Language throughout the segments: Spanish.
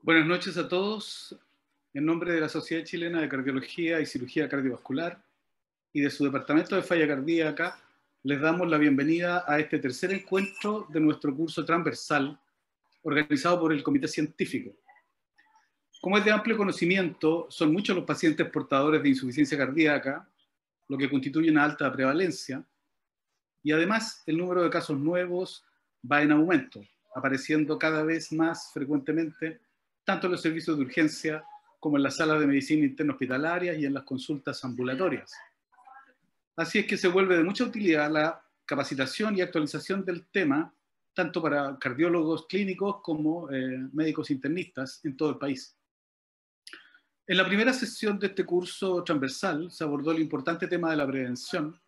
Buenas noches a todos. En nombre de la Sociedad Chilena de Cardiología y Cirugía Cardiovascular y de su Departamento de Falla Cardíaca, les damos la bienvenida a este tercer encuentro de nuestro curso transversal organizado por el Comité Científico. Como es de amplio conocimiento, son muchos los pacientes portadores de insuficiencia cardíaca, lo que constituye una alta prevalencia, y además el número de casos nuevos va en aumento, apareciendo cada vez más frecuentemente tanto en los servicios de urgencia como en las salas de medicina interna hospitalarias y en las consultas ambulatorias. Así es que se vuelve de mucha utilidad la capacitación y actualización del tema, tanto para cardiólogos clínicos como médicos internistas en todo el país. En la primera sesión de este curso transversal se abordó el importante tema de la prevención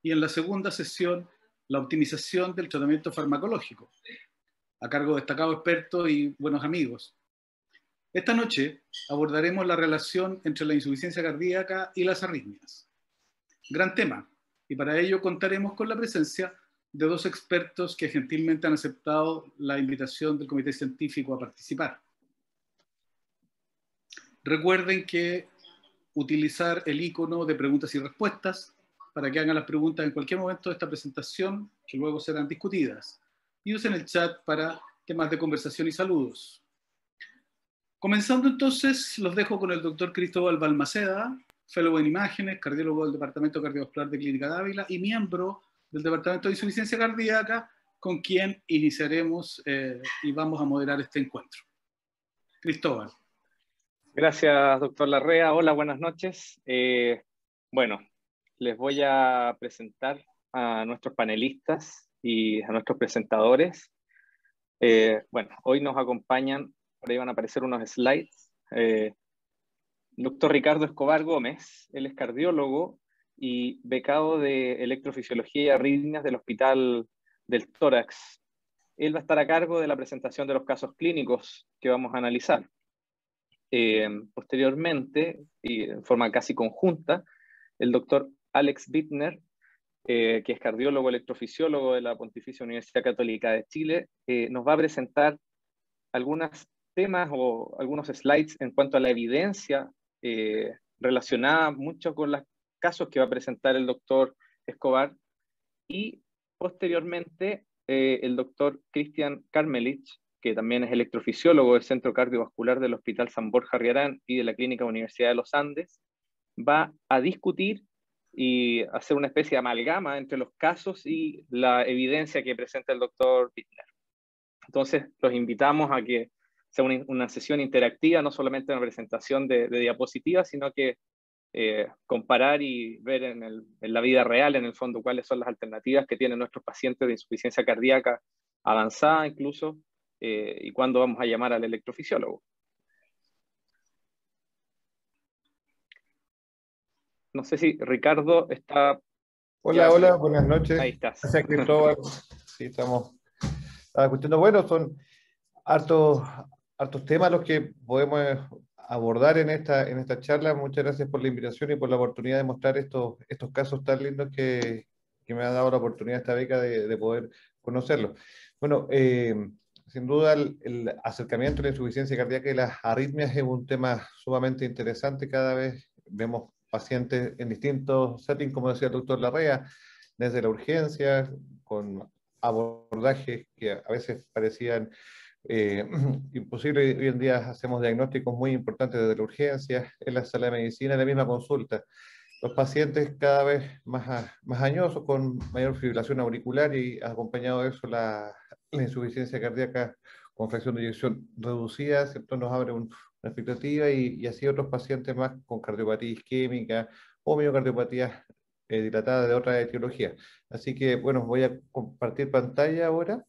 y en la segunda sesión la optimización del tratamiento farmacológico, a cargo de destacados expertos y buenos amigos. Esta noche abordaremos la relación entre la insuficiencia cardíaca y las arritmias. Gran tema, y para ello contaremos con la presencia de dos expertos que gentilmente han aceptado la invitación del Comité Científico a participar. Recuerden que utilizar el icono de preguntas y respuestas para que hagan las preguntas en cualquier momento de esta presentación, que luego serán discutidas. Y usen el chat para temas de conversación y saludos. Comenzando entonces, los dejo con el doctor Cristóbal Balmaceda, fellow en imágenes, cardiólogo del Departamento Cardiovascular de Clínica de Ávila y miembro del Departamento de Insuficiencia Cardíaca, con quien iniciaremos y vamos a moderar este encuentro. Cristóbal. Gracias, doctor Larrea. Hola, buenas noches. Bueno, les voy a presentar a nuestros panelistas y a nuestros presentadores. Bueno, hoy nos acompañan, por ahí van a aparecer unos slides, doctor Ricardo Escobar Gómez. Él es cardiólogo y becado de electrofisiología y arritmias del Hospital del Tórax. Él va a estar a cargo de la presentación de los casos clínicos que vamos a analizar. Posteriormente, y en forma casi conjunta, el doctor Alex Bittner, que es cardiólogo electrofisiólogo de la Pontificia Universidad Católica de Chile, nos va a presentar algunos temas o algunos slides en cuanto a la evidencia relacionada mucho con los casos que va a presentar el doctor Escobar, y posteriormente el doctor Christian Karmelich, que también es electrofisiólogo del Centro Cardiovascular del Hospital San Borja Riarán y de la Clínica Universidad de los Andes, va a discutir y hacer una especie de amalgama entre los casos y la evidencia que presenta el doctor Bittner. Entonces, los invitamos a que sea una sesión interactiva, no solamente una presentación de diapositivas, sino que comparar y ver en la vida real, en el fondo, cuáles son las alternativas que tienen nuestros pacientes de insuficiencia cardíaca avanzada incluso, y cuándo vamos a llamar al electrofisiólogo. No sé si Ricardo está... Hola, hola, buenas noches. Ahí estás. Gracias, Cristóbal. Sí, estamos discutiendo. Bueno, son hartos temas los que podemos abordar en esta charla. Muchas gracias por la invitación y por la oportunidad de mostrar estos casos tan lindos que me ha dado la oportunidad esta beca de poder conocerlos. Bueno, sin duda el acercamiento a la insuficiencia cardíaca y las arritmias es un tema sumamente interesante. Cada vez vemos pacientes en distintos settings, como decía el doctor Larrea, desde la urgencia, con abordajes que a veces parecían imposibles. Hoy en día hacemos diagnósticos muy importantes desde la urgencia, en la sala de medicina, en la misma consulta. Los pacientes cada vez más añosos, con mayor fibrilación auricular y acompañado de eso la insuficiencia cardíaca con fracción de eyección reducida, ¿cierto? Nos abre una expectativa y así otros pacientes más con cardiopatía isquémica o miocardiopatías dilatadas de otra etiología. Así que, bueno, voy a compartir pantalla ahora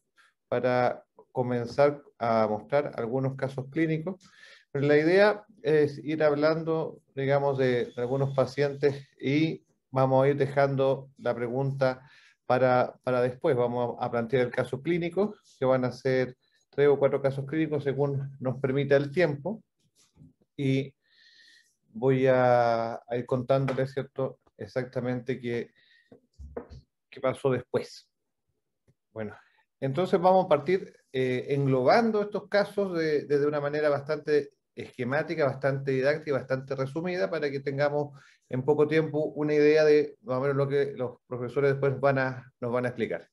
para comenzar a mostrar algunos casos clínicos. Pero la idea es ir hablando, digamos, de algunos pacientes y vamos a ir dejando la pregunta para después. Vamos a plantear el caso clínico, que van a ser 3 o 4 casos clínicos según nos permita el tiempo. Y voy a ir contándoles, ¿cierto?, exactamente qué pasó después. Bueno, Entonces vamos a partir englobando estos casos de una manera bastante esquemática, bastante didáctica y bastante resumida para que tengamos en poco tiempo una idea de más o menos lo que los profesores después nos van a explicar.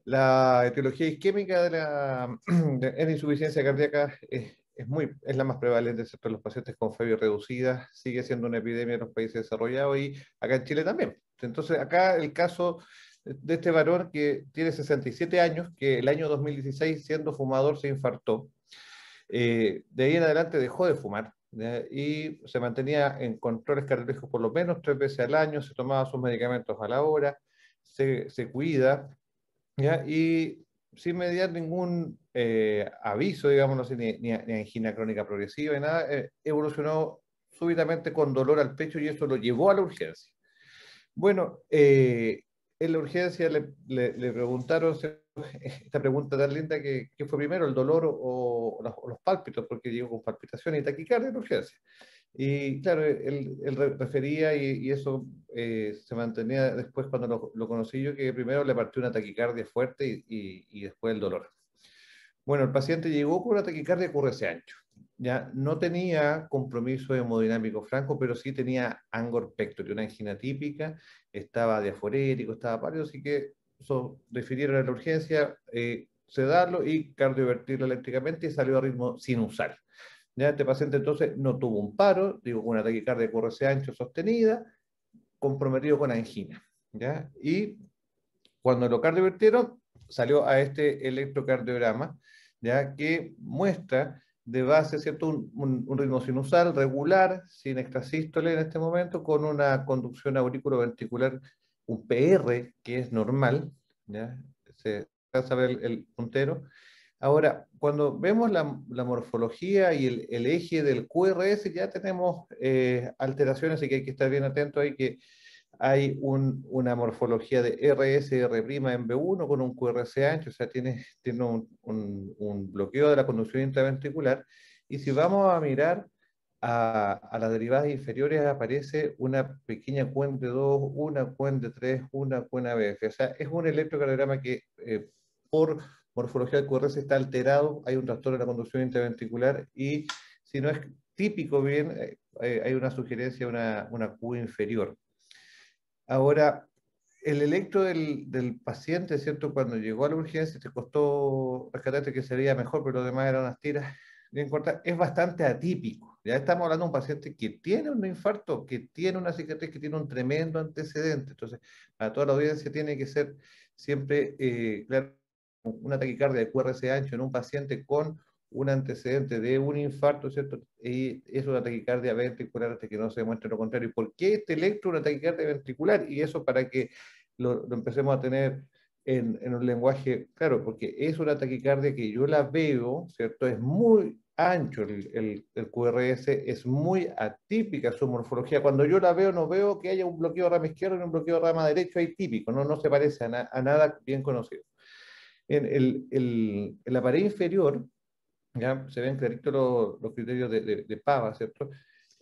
La etiología isquémica de la insuficiencia cardíaca es la más prevalente entre los pacientes con fiebre reducida, sigue siendo una epidemia en los países desarrollados y acá en Chile también. Entonces acá el caso de este varón que tiene 67 años, que el año 2016 siendo fumador se infartó. De ahí en adelante dejó de fumar, ¿ya? Y se mantenía en controles cardiológicos por lo menos 3 veces al año, se tomaba sus medicamentos a la hora, se cuida, ¿ya? Y sin mediar ningún aviso, digamos, no sé, ni angina crónica progresiva, ni nada, evolucionó súbitamente con dolor al pecho y eso lo llevó a la urgencia. Bueno, en la urgencia le preguntaron esta pregunta tan linda que ¿qué fue primero, el dolor o los pálpitos? Porque llegó con palpitaciones y taquicardia en la urgencia. Y claro, él refería y eso se mantenía después cuando lo conocí yo, que primero le partió una taquicardia fuerte y después el dolor. Bueno, el paciente llegó con una taquicardia QRS ancho. Ya no tenía compromiso hemodinámico franco, pero sí tenía angor pectoris, una angina típica, estaba diaforético, estaba pálido, así que eso refirieron a la urgencia, sedarlo y cardiovertirlo eléctricamente y salió a ritmo sinusal. Ya este paciente entonces no tuvo un paro, digo, con una taquicardia QRS ancho sostenida, comprometido con angina. ¿Ya? Y cuando lo cardiovertieron, salió a este electrocardiograma, ya que muestra de base, ¿cierto? Un ritmo sinusal regular, sin extrasístole en este momento, con una conducción auriculoventricular, un PR, que es normal, ¿ya? Se alcanza a ver el puntero. Ahora, cuando vemos la morfología y el eje del QRS, ya tenemos alteraciones, y que hay que estar bien atento ahí, que hay una morfología de RS-R' en B1 con un QRS ancho, o sea, tiene un bloqueo de la conducción intraventricular. Y si vamos a mirar a las derivadas inferiores, aparece una pequeña cuente 2, una cuente 3, una cuenta BF. O sea, es un electrocardiograma que por morfología del QRS está alterado, hay un trastorno de la conducción intraventricular y si no es típico bien, hay una sugerencia, una Q inferior. Ahora, el electro del paciente, ¿cierto? Cuando llegó a la urgencia, te costó rescatarte que sería mejor, pero lo demás eran unas tiras bien cortas, es bastante atípico. Ya estamos hablando de un paciente que tiene un infarto, que tiene una cicatriz, que tiene un tremendo antecedente. Entonces, para toda la audiencia tiene que ser siempre, claro, una taquicardia de QRS ancho en un paciente con un antecedente de un infarto, ¿cierto? Y es una taquicardia ventricular hasta que no se demuestre lo contrario. ¿Y por qué este electro una taquicardia ventricular? Y eso para que lo empecemos a tener en un lenguaje, claro, porque es una taquicardia que yo la veo, ¿cierto? Es muy ancho el QRS, es muy atípica su morfología. Cuando yo la veo, no veo que haya un bloqueo de rama izquierda y un bloqueo de rama derecho ahí típico, no se parece a nada bien conocido. En la pared inferior, ya se ven claritos los criterios de Pava, ¿cierto?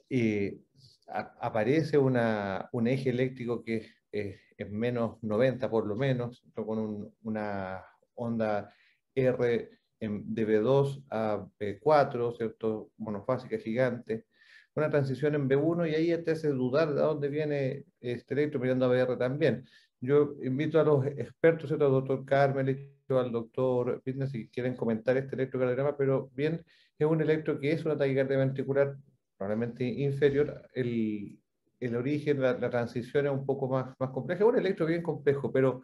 Y aparece un eje eléctrico que es menos 90 por lo menos, con una onda R de B2 a B4, ¿cierto? Monofásica gigante. Una transición en B1 y ahí te hace dudar de dónde viene este electro mirando a BR también. Yo invito a los expertos, ¿cierto? Al doctor Carmel, al doctor Fitness, si quieren comentar este electrocardiograma, pero bien, es un electro que es una taquicardia ventricular probablemente inferior. El origen, la transición es un poco más compleja. Es un electro bien complejo, pero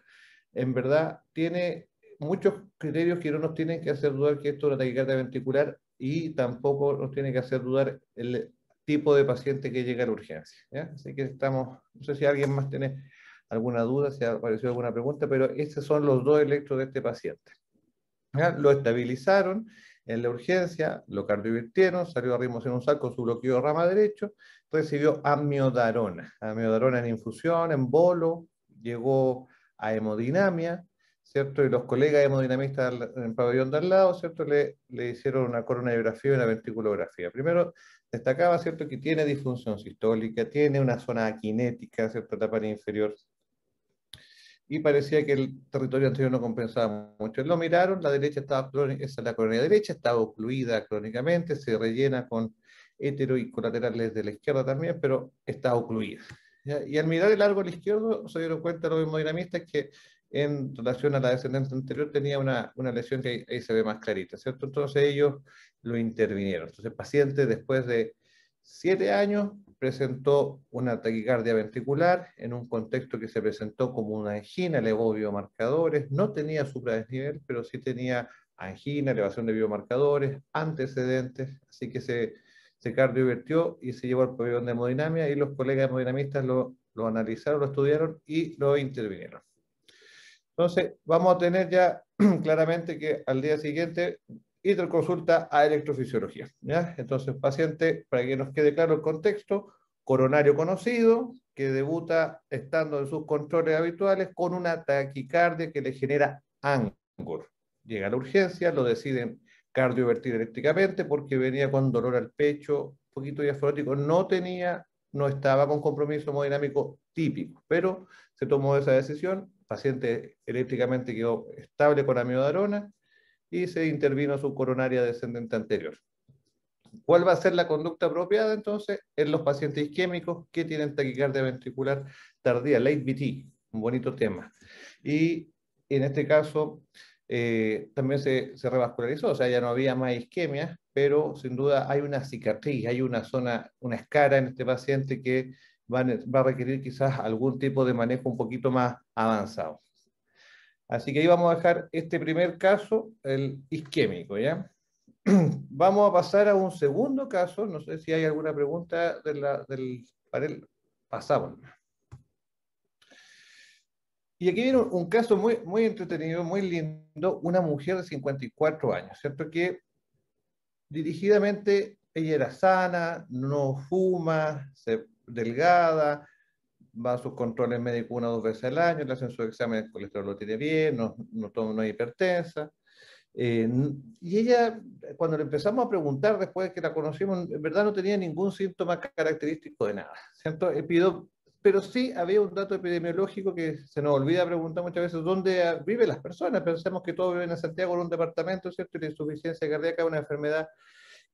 en verdad tiene muchos criterios que no nos tienen que hacer dudar que esto es una taquicardia ventricular y tampoco nos tiene que hacer dudar el tipo de paciente que llega a la urgencia. ¿Ya? Así que estamos, no sé si alguien más tiene alguna duda, si ha aparecido alguna pregunta, pero estos son los dos electros de este paciente. ¿Ya? Lo estabilizaron en la urgencia, lo cardiovirtieron, salió a ritmo sinusal con su bloqueo de rama derecho, recibió amiodarona en infusión, en bolo, llegó a hemodinamia, ¿cierto? Y los colegas hemodinamistas en el pabellón de al lado, ¿cierto? Le hicieron una coronariografía y una ventriculografía. Primero destacaba, ¿cierto?, que tiene disfunción sistólica, tiene una zona akinética, ¿cierto?, etapa inferior, y parecía que el territorio anterior no compensaba mucho. Lo miraron, la derecha estaba crónica, esa es la coronaria derecha, estaba ocluida crónicamente, se rellena con hetero y colaterales de la izquierda también, pero está ocluida. ¿Ya? Y al mirar el árbol izquierdo se dieron cuenta los hemodinamistas que en relación a la descendente anterior tenía una lesión que ahí se ve más clarita, ¿cierto? Entonces ellos lo intervinieron. Entonces el paciente después de 7 años presentó una taquicardia ventricular en un contexto que se presentó como una angina, elevó biomarcadores, no tenía supradesnivel, pero sí tenía angina, elevación de biomarcadores, antecedentes, así que se cardiovertió y se llevó al pabellón de hemodinamia y los colegas hemodinamistas lo analizaron, lo estudiaron y lo intervinieron. Entonces, vamos a tener ya claramente que al día siguiente interconsulta a electrofisiología. ¿Ya? Entonces, paciente, para que nos quede claro el contexto, coronario conocido, que debuta estando en sus controles habituales con una taquicardia que le genera ANGOR. Llega a la urgencia, lo deciden cardiovertir eléctricamente porque venía con dolor al pecho, un poquito diafragmático, no estaba con compromiso hemodinámico típico, pero se tomó esa decisión, el paciente eléctricamente quedó estable con amiodarona y se intervino su coronaria descendente anterior. ¿Cuál va a ser la conducta apropiada entonces en los pacientes isquémicos que tienen taquicardia ventricular tardía, late VT, un bonito tema? Y en este caso también se revascularizó, o sea, ya no había más isquemia, pero sin duda hay una cicatriz, hay una zona, una escara en este paciente que va a requerir quizás algún tipo de manejo un poquito más avanzado. Así que ahí vamos a dejar este primer caso, el isquémico, ¿ya? Vamos a pasar a un segundo caso, no sé si hay alguna pregunta del panel. Pasamos. Y aquí viene un caso muy, muy entretenido, muy lindo, una mujer de 54 años, ¿cierto? Que dirigidamente ella era sana, no fuma, delgada, va a sus controles médicos 1 o 2 veces al año, le hacen su examen de colesterol, lo tiene bien, no es hipertensa. Y ella, cuando le empezamos a preguntar después de que la conocimos, en verdad no tenía ningún síntoma característico de nada, ¿cierto? Pero sí había un dato epidemiológico que se nos olvida preguntar muchas veces, ¿dónde viven las personas? Pensamos que todos viven en Santiago en un departamento, ¿cierto? Y la insuficiencia cardíaca es una enfermedad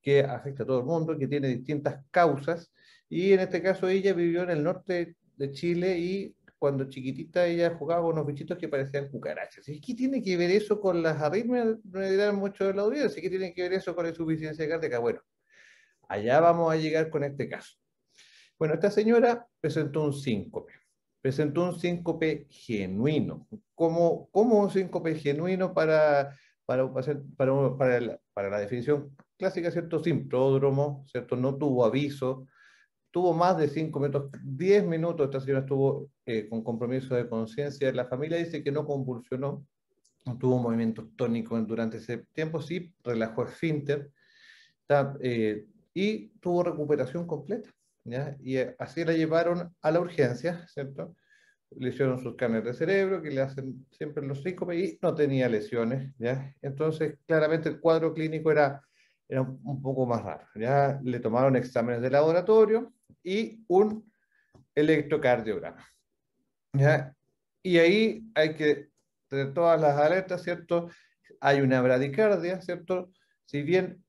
que afecta a todo el mundo, que tiene distintas causas, y en este caso ella vivió en el norte de Chile y cuando chiquitita ella jugaba con unos bichitos que parecían cucarachas. ¿Y qué tiene que ver eso con las arritmias? Me dirán mucho de la audiencia. ¿Qué tiene que ver eso con la insuficiencia cardíaca? Bueno, allá vamos a llegar con este caso. Bueno, esta señora presentó un síncope. Presentó un síncope genuino. ¿Cómo un síncope genuino para la definición clásica, ¿cierto? Sin pródromo, ¿cierto? No tuvo aviso, tuvo más de 5 minutos, 10 minutos, esta señora estuvo con compromiso de conciencia. La familia dice que no convulsionó, no tuvo movimientos tónicos durante ese tiempo, sí relajó esfínter, y tuvo recuperación completa, ¿ya? Y así la llevaron a la urgencia, ¿cierto? Le hicieron sus escáneres de cerebro, que le hacen siempre los síncopes, y no tenía lesiones, ¿ya? Entonces, claramente el cuadro clínico era un poco más raro, ¿ya? Le tomaron exámenes de laboratorio y un electrocardiograma, ¿ya? Y ahí hay que tener todas las alertas, ¿cierto? Hay una bradicardia, ¿cierto? Si bien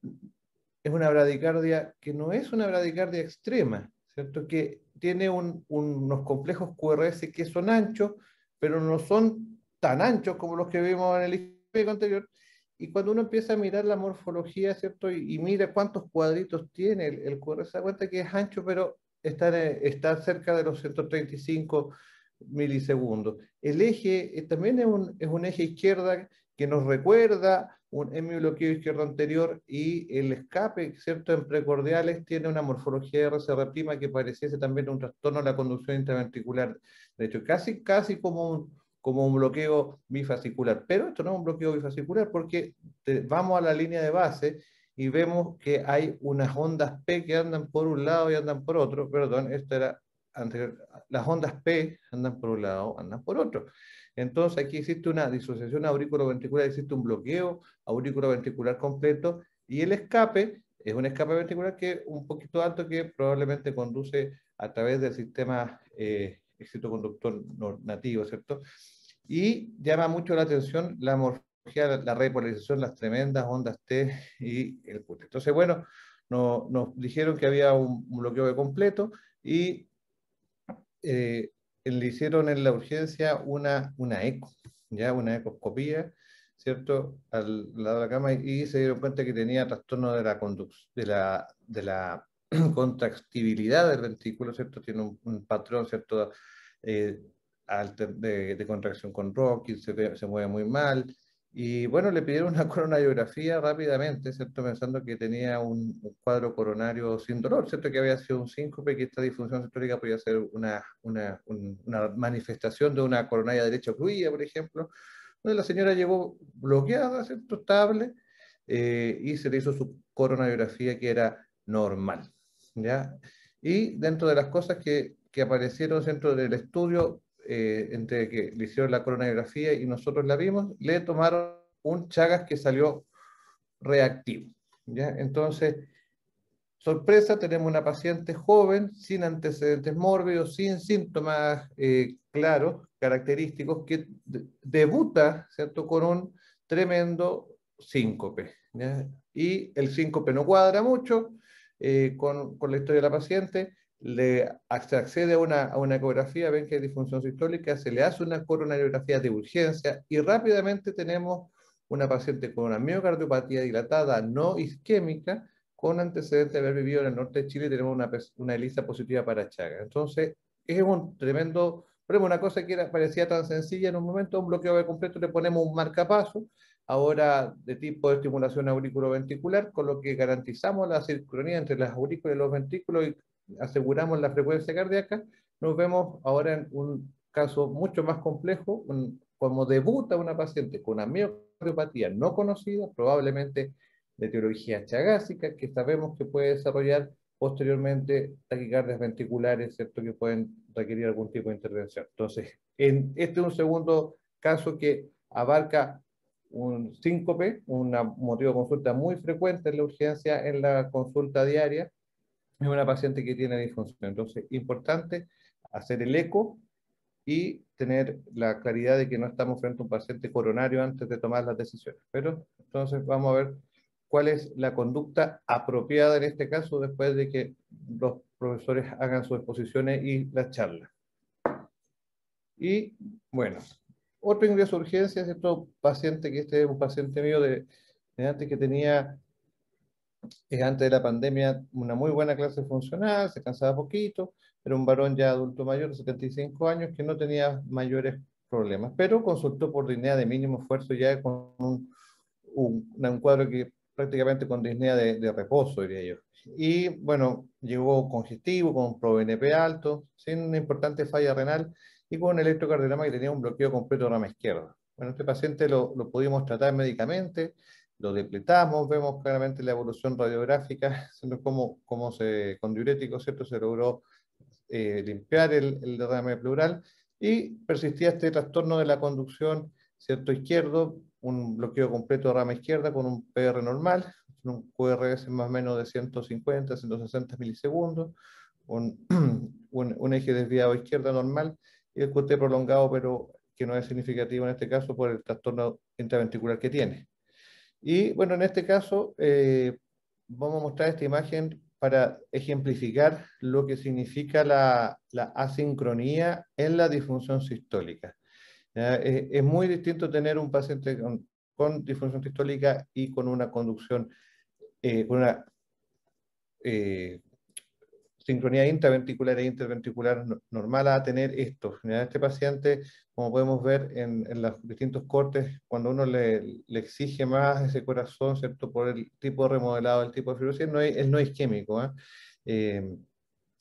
es una bradicardia que no es una bradicardia extrema, ¿cierto? Que tiene unos complejos QRS que son anchos, pero no son tan anchos como los que vimos en el isquémico anterior. Y cuando uno empieza a mirar la morfología, ¿cierto? Y mira cuántos cuadritos tiene el QRS, se da cuenta que es ancho, pero está cerca de los 135 milisegundos. El eje también es un eje izquierda que nos recuerda un hemibloqueo izquierdo anterior, y el escape, ¿cierto? En precordiales tiene una morfología de RCR' que pareciese también un trastorno de la conducción intraventricular. De hecho, casi como un bloqueo bifasicular. Pero esto no es un bloqueo bifasicular porque vamos a la línea de base y vemos que hay unas ondas P que andan por un lado y andan por otro. Perdón, esto era anterior. Las ondas P andan por un lado, andan por otro. Entonces aquí existe una disociación auriculoventricular, existe un bloqueo auriculoventricular completo, y el escape es un escape ventricular que es un poquito alto, que probablemente conduce a través del sistema excitoconductor nativo, ¿cierto? Y llama mucho la atención la morfología, la repolarización, las tremendas ondas T y el PUT. Entonces, bueno, nos dijeron que había un bloqueo de completo y le hicieron en la urgencia una eco, ya una ecoscopía, ¿cierto? Al lado de la cama y se dieron cuenta que tenía trastorno de la conducción, de la contractibilidad del ventrículo, ¿cierto? Tiene un patrón, ¿cierto? Eh, de contracción con Rocky, se mueve muy mal. Y bueno, le pidieron una coronariografía rápidamente, ¿cierto? Pensando que tenía un cuadro coronario sin dolor, ¿cierto? Que había sido un síncope, que esta disfunción sistólica podía ser una manifestación de una coronaria derecha ocluida, por ejemplo. Entonces la señora llegó bloqueada, ¿cierto? Estable, y se le hizo su coronariografía que era normal, ¿ya? Y dentro de las cosas que aparecieron dentro del estudio, entre que le hicieron la coronariografía y nosotros la vimos, le tomaron un Chagas que salió reactivo, ¿ya? Entonces, sorpresa, tenemos una paciente joven, sin antecedentes mórbidos, sin síntomas claros, característicos, que debuta, ¿cierto?, con un tremendo síncope, ¿ya? Y el síncope no cuadra mucho con la historia de la paciente, se accede a una ecografía, ven que hay disfunción sistólica, se le hace una coronariografía de urgencia y rápidamente tenemos una paciente con una miocardiopatía dilatada no isquémica, con antecedentes de haber vivido en el norte de Chile, tenemos una ELISA positiva para Chagas. Entonces, es un tremendo problema, una cosa que parecía tan sencilla en un momento, un bloqueo de completo, le ponemos un marcapaso, ahora de tipo de estimulación auriculoventricular, con lo que garantizamos la sincronía entre las aurículas y los ventrículos y aseguramos la frecuencia cardíaca. Nos vemos ahora en un caso mucho más complejo, como debuta una paciente con una miocardiopatía no conocida, probablemente de etiología chagásica, que sabemos que puede desarrollar posteriormente taquicardias ventriculares, ¿cierto?, que pueden requerir algún tipo de intervención. Entonces, este es un segundo caso que abarca un síncope, un motivo de consulta muy frecuente en la urgencia, en la consulta diaria, es una paciente que tiene disfunción. Entonces, importante hacer el eco y tener la claridad de que no estamos frente a un paciente coronario antes de tomar las decisiones. Pero entonces vamos a ver cuál es la conducta apropiada en este caso después de que los profesores hagan sus exposiciones y las charlas. Y bueno, otro ingreso de urgencia es otro paciente, que este es un paciente mío de antes, que tenía, antes de la pandemia, una muy buena clase funcional, se cansaba poquito, era un varón ya adulto mayor de 75 años que no tenía mayores problemas, pero consultó por disnea de mínimo esfuerzo ya con un cuadro que prácticamente con disnea de reposo, diría yo. Y bueno, llegó congestivo, con ProBNP alto, sin una importante falla renal y con un electrocardiograma que tenía un bloqueo completo de rama izquierda. Bueno, este paciente lo pudimos tratar médicamente, lo depletamos, vemos claramente la evolución radiográfica, cómo con diuréticos, ¿cierto?, se logró limpiar el derrame pleural y persistía este trastorno de la conducción, ¿cierto?, izquierdo, un bloqueo completo de rama izquierda con un PR normal, un QRS más o menos de 150, 160 milisegundos, un eje desviado izquierda normal y el QT prolongado, pero que no es significativo en este caso por el trastorno intraventricular que tiene. Y bueno, en este caso vamos a mostrar esta imagen para ejemplificar lo que significa la asincronía en la disfunción sistólica. Es muy distinto tener un paciente con disfunción sistólica y con una conducción, con una sincronía intraventricular e interventricular normal, a tener esto. Este paciente, como podemos ver en los distintos cortes, cuando uno le exige más ese corazón, ¿cierto?, por el tipo de remodelado, el tipo de fibrosis, él no es isquémico,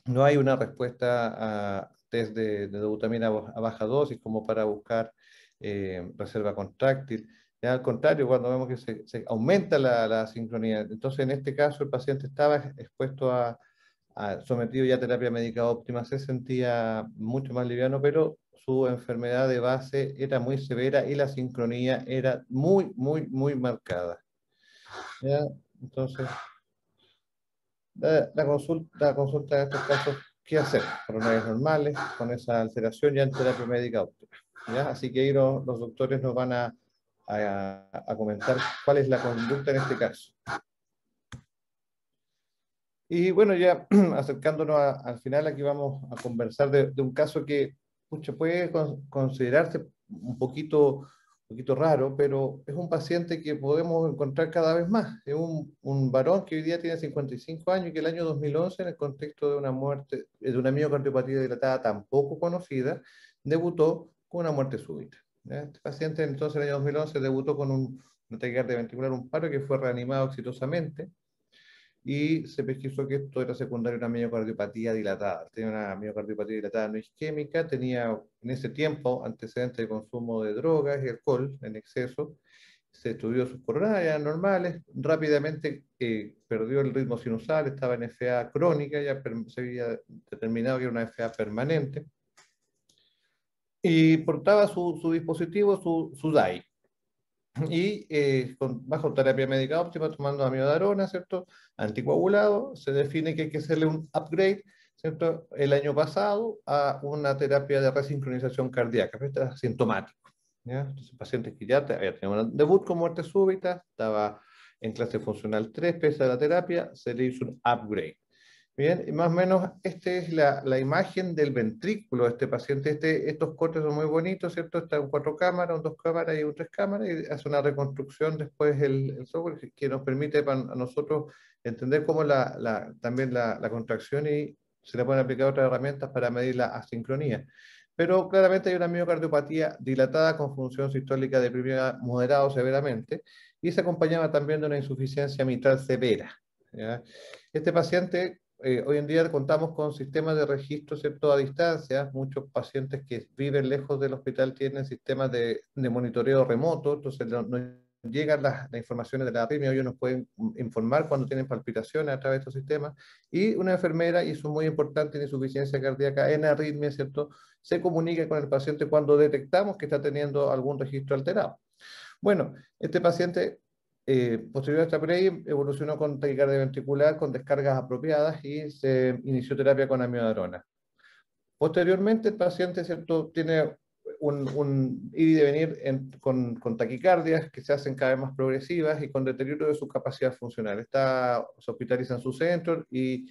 no hay una respuesta a test de dobutamina a baja dosis como para buscar reserva contráctil. Ya, al contrario, cuando vemos que se aumenta la sincronía. Entonces, en este caso, el paciente estaba expuesto sometido ya a terapia médica óptima, se sentía mucho más liviano, pero su enfermedad de base era muy severa y la sincronía era muy, muy, muy marcada. ¿Ya? Entonces, la consulta en estos casos qué hacer. Coronarias normales, con esa alteración ya en terapia médica óptima. ¿Ya? Así que ahí los doctores nos van a comentar cuál es la conducta en este caso. Y bueno, ya acercándonos al final, aquí vamos a conversar de un caso que puede considerarse un poquito raro, pero es un paciente que podemos encontrar cada vez más. Es un varón que hoy día tiene 55 años y que el año 2011, en el contexto de una muerte, de una miocardiopatía dilatada tan poco conocida, debutó con una muerte súbita. ¿Ya? Este paciente entonces en el año 2011 debutó con una taquicardia ventricular, un paro que fue reanimado exitosamente, y se pesquisó que esto era secundario a una miocardiopatía dilatada. Tenía una miocardiopatía dilatada no isquémica, tenía en ese tiempo antecedentes de consumo de drogas y alcohol en exceso, se estudió sus coronarias normales, rápidamente perdió el ritmo sinusal, estaba en FA crónica, ya se había determinado que era una FA permanente, y portaba su dispositivo, su DAI. Y bajo terapia médica óptima, tomando amiodarona, ¿cierto? Anticoagulado, se define que hay que hacerle un upgrade, ¿cierto? El año pasado a una terapia de resincronización cardíaca, pero está asintomático, ¿ya? Entonces, pacientes que ya había tenido un debut con muerte súbita, estaba en clase funcional 3, pese a la terapia, se le hizo un upgrade. Bien, y más o menos esta es la imagen del ventrículo de este paciente. Estos cortes son muy bonitos, ¿cierto? Está en 4 cámaras, en 2 cámaras y en 3 cámaras, y hace una reconstrucción después el software que nos permite a nosotros entender cómo también la contracción, y se le pueden aplicar otras herramientas para medir la asincronía. Pero claramente hay una miocardiopatía dilatada con función sistólica deprimida moderada o severamente, y se acompañaba también de una insuficiencia mitral severa, ¿ya? Este paciente, hoy en día contamos con sistemas de registro, ¿cierto?, a distancia. Muchos pacientes que viven lejos del hospital tienen sistemas de monitoreo remoto, entonces nos llegan las informaciones de la arritmia, ellos nos pueden informar cuando tienen palpitaciones a través de estos sistemas, y una enfermera, y eso es muy importante en insuficiencia cardíaca en arritmia, ¿cierto?, se comunica con el paciente cuando detectamos que está teniendo algún registro alterado. Bueno, este paciente, posterior a esta PREI, evolucionó con taquicardia ventricular, con descargas apropiadas, y se inició terapia con amiodarona. Posteriormente, el paciente, ¿cierto?, tiene un ir y devenir con taquicardias que se hacen cada vez más progresivas y con deterioro de su capacidad funcional. Se hospitaliza en su centro y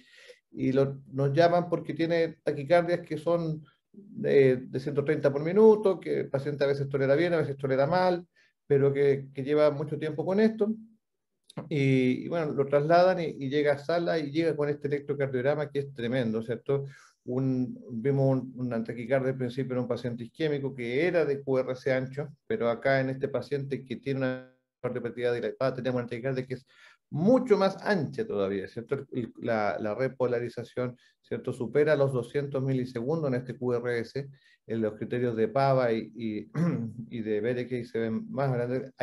nos llaman porque tiene taquicardias que son de 130 por minuto, que el paciente a veces tolera bien, a veces tolera mal, pero que lleva mucho tiempo con esto. Y bueno, lo trasladan y llega a sala y llega con este electrocardiograma que es tremendo, ¿cierto? Vimos una taquicardia al principio en un paciente isquémico que era de QRS ancho, pero acá en este paciente que tiene una cardiopatía dilatada tenemos una taquicardia que es mucho más ancha todavía, ¿cierto? La repolarización, ¿cierto?, supera los 200 milisegundos en este QRS. En los criterios de Pava y de Berekay se ven más grandes,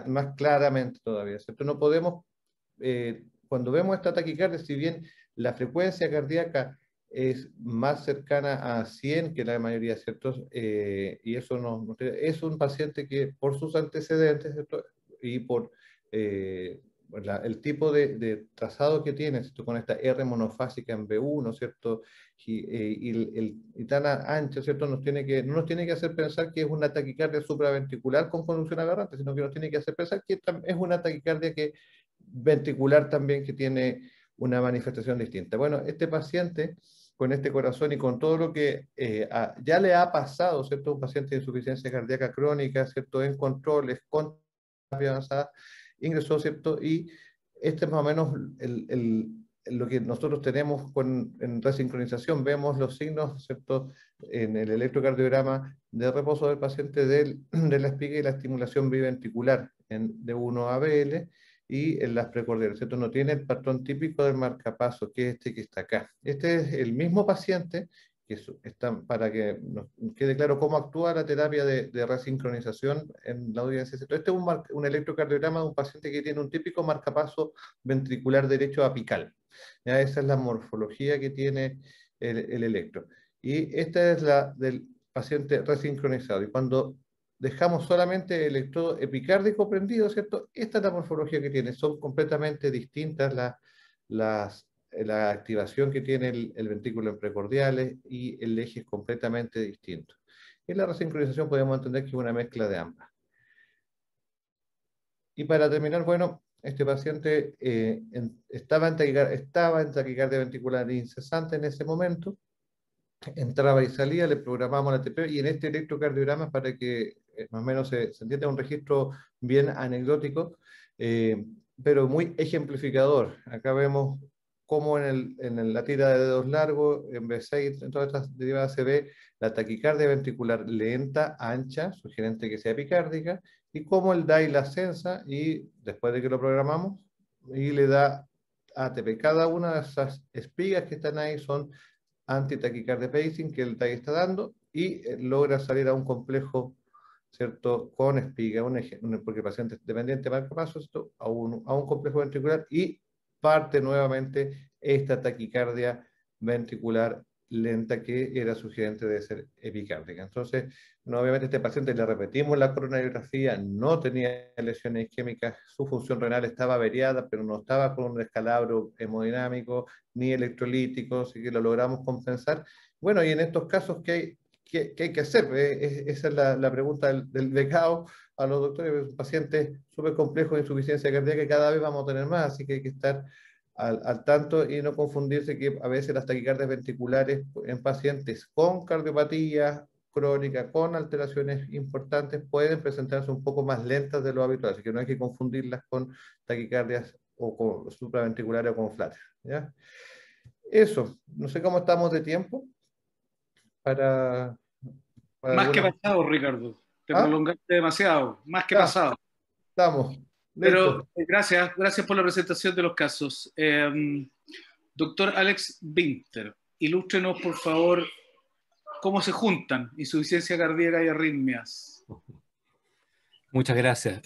más claramente todavía, ¿cierto? No podemos, cuando vemos esta taquicardia, si bien la frecuencia cardíaca es más cercana a 100 que la mayoría, ¿cierto? Y eso es un paciente que por sus antecedentes, ¿cierto?, y por el tipo de trazado que tiene, ¿cierto?, con esta R monofásica en B1, ¿cierto?, y tan ancho, ¿cierto?, no nos tiene que hacer pensar que es una taquicardia supraventricular con conducción aberrante, sino que nos tiene que hacer pensar que es una taquicardia ventricular también, que tiene una manifestación distinta. Bueno, este paciente, con este corazón y con todo lo que ya le ha pasado, ¿cierto?, un paciente de insuficiencia cardíaca crónica, ¿cierto?, en controles, con terapia avanzada, ingresó, ¿cierto?, y este es más o menos lo que nosotros tenemos en resincronización. Vemos los signos, ¿cierto?, en el electrocardiograma de reposo del paciente de la espiga y la estimulación biventricular de 1 ABL, y en las precordiales, ¿cierto? No tiene el patrón típico del marcapaso, que es este que está acá. Este es el mismo paciente, para que nos quede claro cómo actúa la terapia de resincronización en la audiencia. Este es un electrocardiograma de un paciente que tiene un típico marcapaso ventricular derecho apical. ¿Ya? Esa es la morfología que tiene el electro. Y esta es la del paciente resincronizado. Y cuando dejamos solamente el electrodo epicárdico prendido, ¿cierto?, esta es la morfología que tiene. Son completamente distintas las la activación que tiene el ventrículo en precordiales y el eje es completamente distinto. En la resincronización podemos entender que es una mezcla de ambas. Y para terminar, bueno, este paciente estaba en taquicardia ventricular incesante en ese momento, entraba y salía, le programamos la TP y en este electrocardiograma, para que más o menos se entienda, un registro bien anecdótico, pero muy ejemplificador. Acá vemos cómo en la tira de dedos largos, en B6, en todas estas derivadas se ve la taquicardia ventricular lenta, ancha, sugerente que sea epicárdica, y cómo el DAI la sensa, y después de que lo programamos, y le da ATP. Cada una de esas espigas que están ahí son anti-taquicardia pacing que el TAI está dando, y logra salir a un complejo, ¿cierto?, con espiga, porque el paciente es dependiente de marcapaso, a un complejo ventricular, y parte nuevamente esta taquicardia ventricular lenta que era sugerente de ser epicárdica. Entonces, no, obviamente este paciente le repetimos la coronariografía, no tenía lesiones isquémicas, su función renal estaba averiada, pero no estaba con un descalabro hemodinámico ni electrolítico, así que lo logramos compensar. Bueno, y en estos casos, ¿qué hay que hacer? Esa es la pregunta del becado a los doctores. Un paciente súper complejo de insuficiencia cardíaca que cada vez vamos a tener más, así que hay que estar al tanto y no confundirse que a veces las taquicardias ventriculares en pacientes con cardiopatía crónica, con alteraciones importantes, pueden presentarse un poco más lentas de lo habitual, así que no hay que confundirlas con taquicardias o con supraventriculares o con flares, ¿ya? Eso, no sé cómo estamos de tiempo para Más que algunas... pasado, Ricardo. Te ¿Ah? prolongaste demasiado. Más que Ya, pasado. estamos, Pero listo. gracias por la presentación de los casos. Doctor Alex Binter, ilústrenos, por favor, cómo se juntan insuficiencia cardíaca y arritmias. Muchas gracias.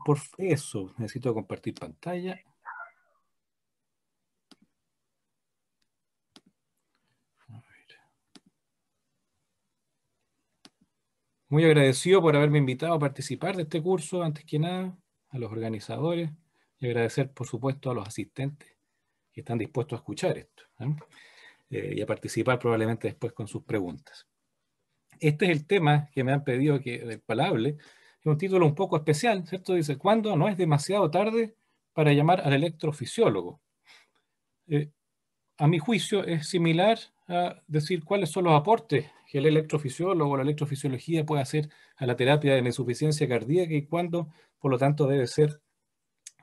Por eso necesito compartir pantalla. Muy agradecido por haberme invitado a participar de este curso, antes que nada, a los organizadores, y agradecer, por supuesto, a los asistentes que están dispuestos a escuchar esto, y a participar probablemente después con sus preguntas. Este es el tema que me han pedido del cual hable. Es un título un poco especial, ¿cierto? Dice, ¿cuándo no es demasiado tarde para llamar al electrofisiólogo? A mi juicio es similar a decir cuáles son los aportes que el electrofisiólogo o la electrofisiología puede hacer a la terapia de la insuficiencia cardíaca y cuándo, por lo tanto, debe ser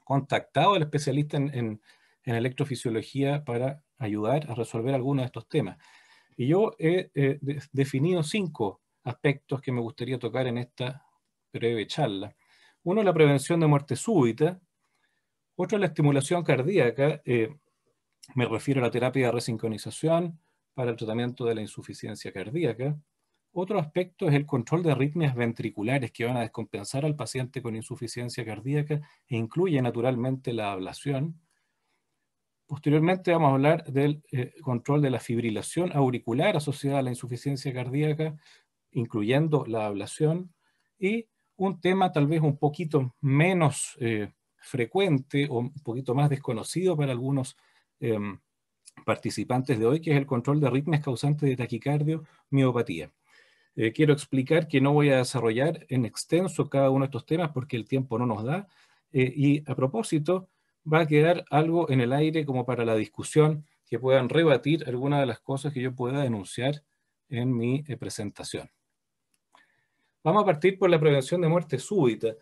contactado el especialista en electrofisiología para ayudar a resolver algunos de estos temas. Y yo he definido 5 aspectos que me gustaría tocar en esta breve charla. Uno, la prevención de muerte súbita. Otro, la estimulación cardíaca. Me refiero a la terapia de resincronización para el tratamiento de la insuficiencia cardíaca. Otro aspecto es el control de arritmias ventriculares que van a descompensar al paciente con insuficiencia cardíaca e incluye naturalmente la ablación. Posteriormente vamos a hablar del control de la fibrilación auricular asociada a la insuficiencia cardíaca, incluyendo la ablación. Y un tema tal vez un poquito menos frecuente o un poquito más desconocido para algunos participantes de hoy, que es el control de arritmias causantes de taquicardio, miopatía. Quiero explicar que no voy a desarrollar en extenso cada uno de estos temas porque el tiempo no nos da, y a propósito va a quedar algo en el aire como para la discusión, que puedan rebatir algunas de las cosas que yo pueda denunciar en mi presentación. Vamos a partir por la prevención de muerte súbita.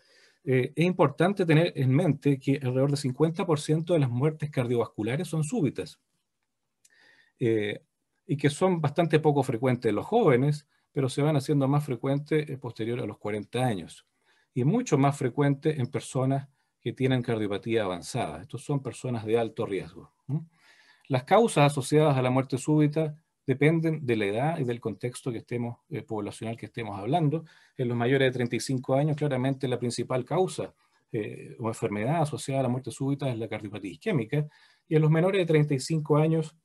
Es importante tener en mente que alrededor del 50% de las muertes cardiovasculares son súbitas, y que son bastante poco frecuentes en los jóvenes, pero se van haciendo más frecuentes posterior a los 40 años, y mucho más frecuentes en personas que tienen cardiopatía avanzada. Estos son personas de alto riesgo. Las causas asociadas a la muerte súbita dependen de la edad y del contexto que estemos, poblacional que estemos hablando. En los mayores de 35 años, claramente la principal causa o enfermedad asociada a la muerte súbita es la cardiopatía isquémica, y en los menores de 35 años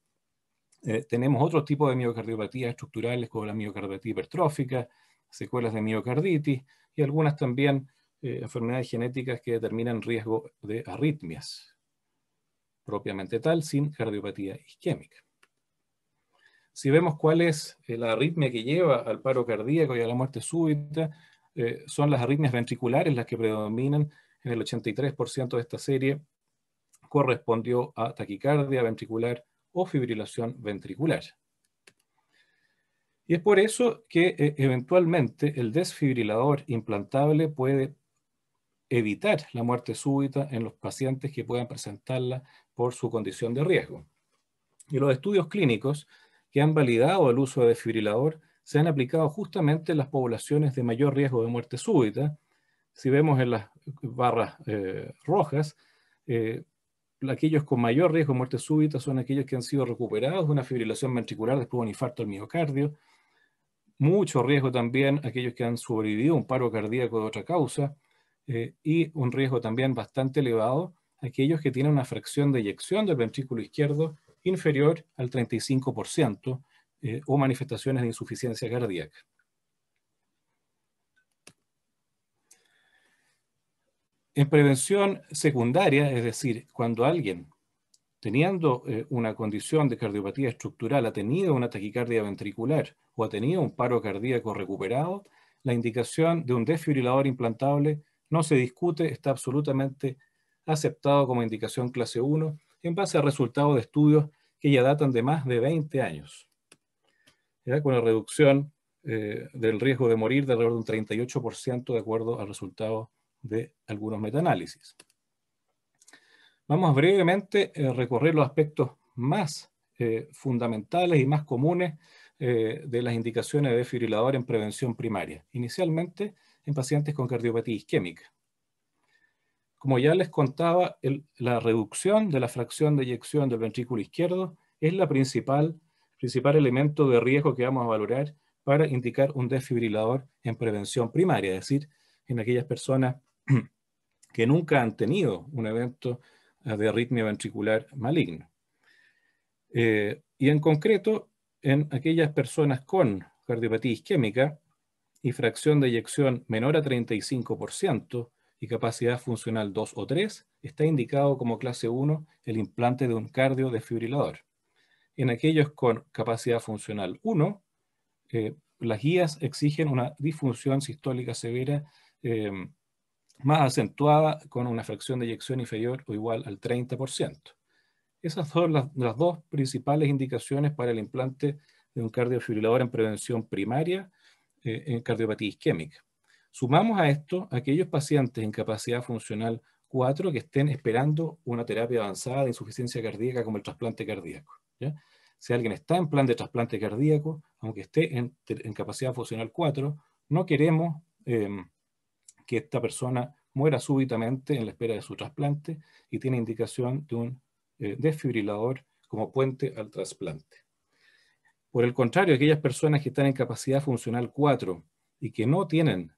tenemos otro tipo de miocardiopatías estructurales como la miocardiopatía hipertrófica, secuelas de miocarditis y algunas también enfermedades genéticas que determinan riesgo de arritmias. propiamente tal, sin cardiopatía isquémica. Si vemos cuál es la arritmia que lleva al paro cardíaco y a la muerte súbita, son las arritmias ventriculares las que predominan en el 83% de esta serie. Correspondió a taquicardia ventricular o fibrilación ventricular. Y es por eso que eventualmente el desfibrilador implantable puede evitar la muerte súbita en los pacientes que puedan presentarla por su condición de riesgo. Y los estudios clínicos que han validado el uso de desfibrilador se han aplicado justamente en las poblaciones de mayor riesgo de muerte súbita. Si vemos en las barras rojas, aquellos con mayor riesgo de muerte súbita son aquellos que han sido recuperados de una fibrilación ventricular después de un infarto al miocardio. Mucho riesgo también aquellos que han sobrevivido a un paro cardíaco de otra causa, y un riesgo también bastante elevado aquellos que tienen una fracción de eyección del ventrículo izquierdo inferior al 35%, o manifestaciones de insuficiencia cardíaca. En prevención secundaria, es decir, cuando alguien teniendo una condición de cardiopatía estructural ha tenido una taquicardia ventricular o ha tenido un paro cardíaco recuperado, la indicación de un desfibrilador implantable no se discute, está absolutamente aceptado como indicación clase 1 en base a resultados de estudios que ya datan de más de 20 años. ¿Ya? Con la reducción del riesgo de morir de alrededor de un 38% de acuerdo al resultado de algunos metaanálisis. Vamos brevemente a recorrer los aspectos más fundamentales y más comunes de las indicaciones de desfibrilador en prevención primaria, inicialmente en pacientes con cardiopatía isquémica. Como ya les contaba, la reducción de la fracción de eyección del ventrículo izquierdo es la principal elemento de riesgo que vamos a valorar para indicar un desfibrilador en prevención primaria, es decir, en aquellas personas que nunca han tenido un evento de arritmia ventricular maligna. Y en concreto, en aquellas personas con cardiopatía isquémica y fracción de eyección menor a 35% y capacidad funcional 2 o 3, está indicado como clase 1 el implante de un cardiodesfibrilador. En aquellos con capacidad funcional 1, las guías exigen una disfunción sistólica severa más acentuada con una fracción de eyección inferior o igual al 30%. Esas son las dos principales indicaciones para el implante de un cardiodesfibrilador en prevención primaria en cardiopatía isquémica. Sumamos a esto aquellos pacientes en capacidad funcional 4 que estén esperando una terapia avanzada de insuficiencia cardíaca como el trasplante cardíaco, ¿ya? Si alguien está en plan de trasplante cardíaco, aunque esté en capacidad funcional 4, no queremos que esta persona muera súbitamente en la espera de su trasplante y tiene indicación de un desfibrilador como puente al trasplante. Por el contrario, aquellas personas que están en capacidad funcional 4 y que no tienen,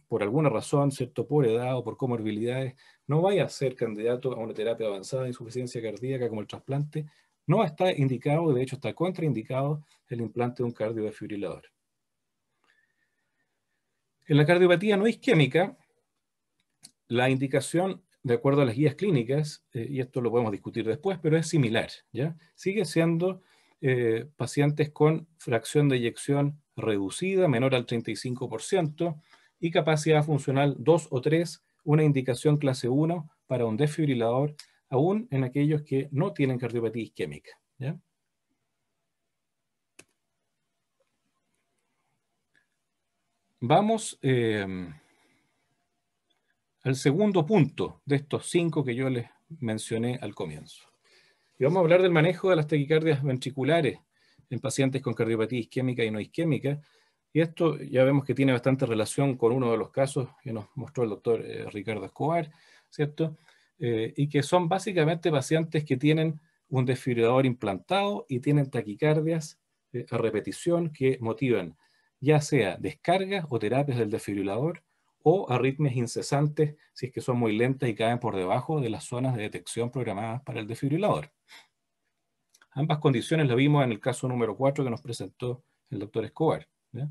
por alguna razón, ¿cierto?, por edad o por comorbilidades, no vaya a ser candidato a una terapia avanzada de insuficiencia cardíaca como el trasplante, no está indicado, de hecho está contraindicado el implante de un cardiodesfibrilador. En la cardiopatía no isquémica, la indicación, de acuerdo a las guías clínicas, y esto lo podemos discutir después, pero es similar, ¿ya? Sigue siendo pacientes con fracción de eyección reducida, menor al 35%, y capacidad funcional 2 o 3, una indicación clase 1 para un desfibrilador, aún en aquellos que no tienen cardiopatía isquémica, ¿ya? Vamos al segundo punto de estos 5 que yo les mencioné al comienzo. Y vamos a hablar del manejo de las taquicardias ventriculares en pacientes con cardiopatía isquémica y no isquémica. Y esto ya vemos que tiene bastante relación con uno de los casos que nos mostró el doctor Ricardo Escobar, ¿cierto? Y que son básicamente pacientes que tienen un desfibrilador implantado y tienen taquicardias a repetición que motivan ya sea descargas o terapias del desfibrilador o arritmias incesantes si es que son muy lentas y caen por debajo de las zonas de detección programadas para el desfibrilador. Ambas condiciones las vimos en el caso número 4 que nos presentó el doctor Escobar, ¿ya?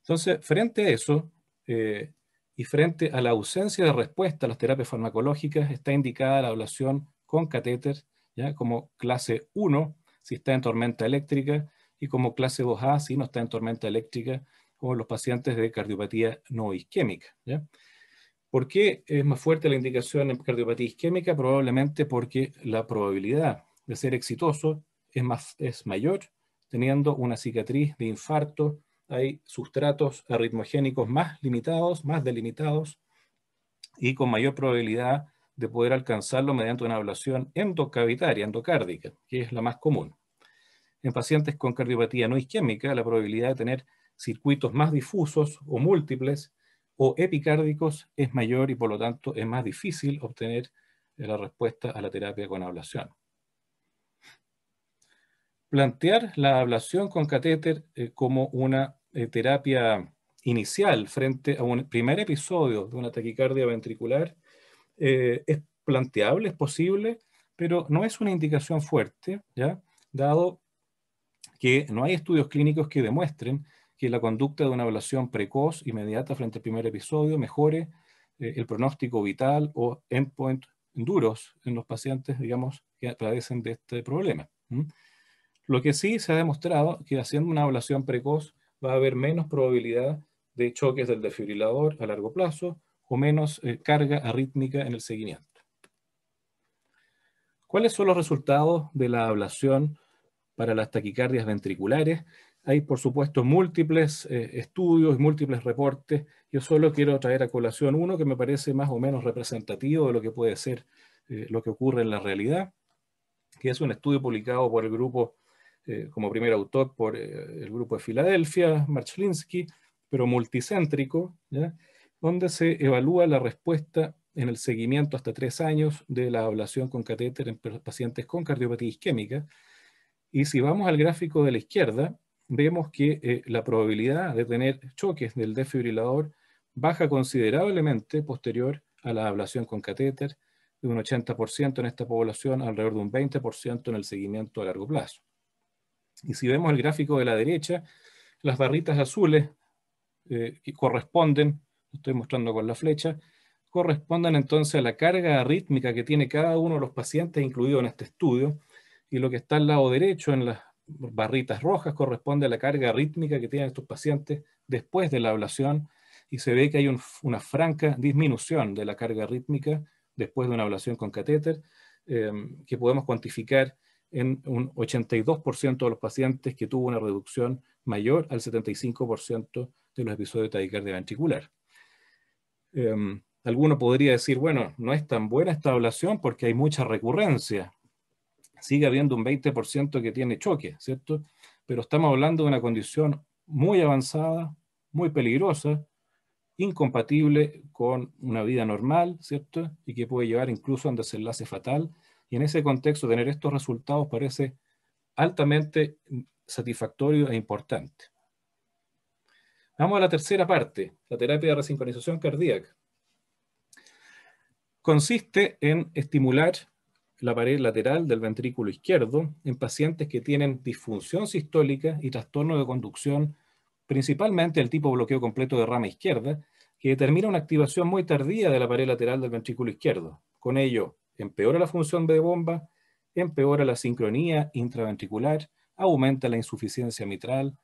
Entonces, frente a eso, y frente a la ausencia de respuesta a las terapias farmacológicas, está indicada la ablación con catéter ¿ya? Como clase 1 si está en tormenta eléctrica y como clase 2A si no está en tormenta eléctrica, o los pacientes de cardiopatía no isquémica, ¿ya? ¿Por qué es más fuerte la indicación en cardiopatía isquémica? Probablemente porque la probabilidad de ser exitoso es mayor teniendo una cicatriz de infarto. Hay sustratos arritmogénicos más limitados, más delimitados y con mayor probabilidad de poder alcanzarlo mediante una ablación endocavitaria, endocárdica, que es la más común. En pacientes con cardiopatía no isquémica, la probabilidad de tener circuitos más difusos o múltiples o epicárdicos es mayor y por lo tanto es más difícil obtener la respuesta a la terapia con ablación. Plantear la ablación con catéter como una terapia inicial frente a un primer episodio de una taquicardia ventricular es planteable, es posible, pero no es una indicación fuerte, ¿ya? Dado que no hay estudios clínicos que demuestren que la conducta de una ablación precoz, inmediata frente al primer episodio, mejore el pronóstico vital o endpoint duros en los pacientes, digamos, que padecen de este problema. Lo que sí se ha demostrado que haciendo una ablación precoz va a haber menos probabilidad de choques del desfibrilador a largo plazo o menos carga arrítmica en el seguimiento. ¿Cuáles son los resultados de la ablación para las taquicardias ventriculares? Hay, por supuesto, múltiples estudios, múltiples reportes. Yo solo quiero traer a colación uno que me parece más o menos representativo de lo que puede ser lo que ocurre en la realidad, que es un estudio publicado por el grupo, como primer autor, por el grupo de Filadelfia, Marchlinsky, pero multicéntrico, ¿ya? Donde se evalúa la respuesta en el seguimiento hasta 3 años de la ablación con catéter en pacientes con cardiopatía isquémica. Y si vamos al gráfico de la izquierda, vemos que la probabilidad de tener choques del desfibrilador baja considerablemente posterior a la ablación con catéter, de un 80% en esta población, alrededor de un 20% en el seguimiento a largo plazo. Y si vemos el gráfico de la derecha, las barritas azules que corresponden, lo estoy mostrando con la flecha, corresponden entonces a la carga arrítmica que tiene cada uno de los pacientes incluido en este estudio, y lo que está al lado derecho en las barritas rojas corresponde a la carga arrítmica que tienen estos pacientes después de la ablación, y se ve que hay una franca disminución de la carga arrítmica después de una ablación con catéter, que podemos cuantificar en un 82% de los pacientes que tuvo una reducción mayor al 75% de los episodios de taquicardia ventricular. Alguno podría decir, bueno, no es tan buena esta ablación porque hay mucha recurrencia. Sigue habiendo un 20% que tiene choque, ¿cierto? Pero estamos hablando de una condición muy avanzada, muy peligrosa, incompatible con una vida normal, ¿cierto? Y que puede llevar incluso a un desenlace fatal. Y en ese contexto, tener estos resultados parece altamente satisfactorio e importante. Vamos a la tercera parte, la terapia de resincronización cardíaca. Consiste en estimular la pared lateral del ventrículo izquierdo en pacientes que tienen disfunción sistólica y trastorno de conducción, principalmente el tipo bloqueo completo de rama izquierda, que determina una activación muy tardía de la pared lateral del ventrículo izquierdo. Con ello, empeora la función de bomba, empeora la sincronía intraventricular, aumenta la insuficiencia mitral,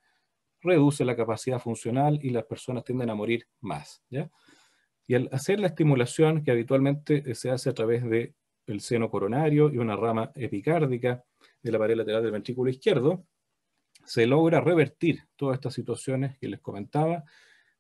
reduce la capacidad funcional y las personas tienden a morir más, ¿ya? Y al hacer la estimulación, que habitualmente se hace a través del seno coronario y una rama epicárdica de la pared lateral del ventrículo izquierdo, se logra revertir todas estas situaciones que les comentaba.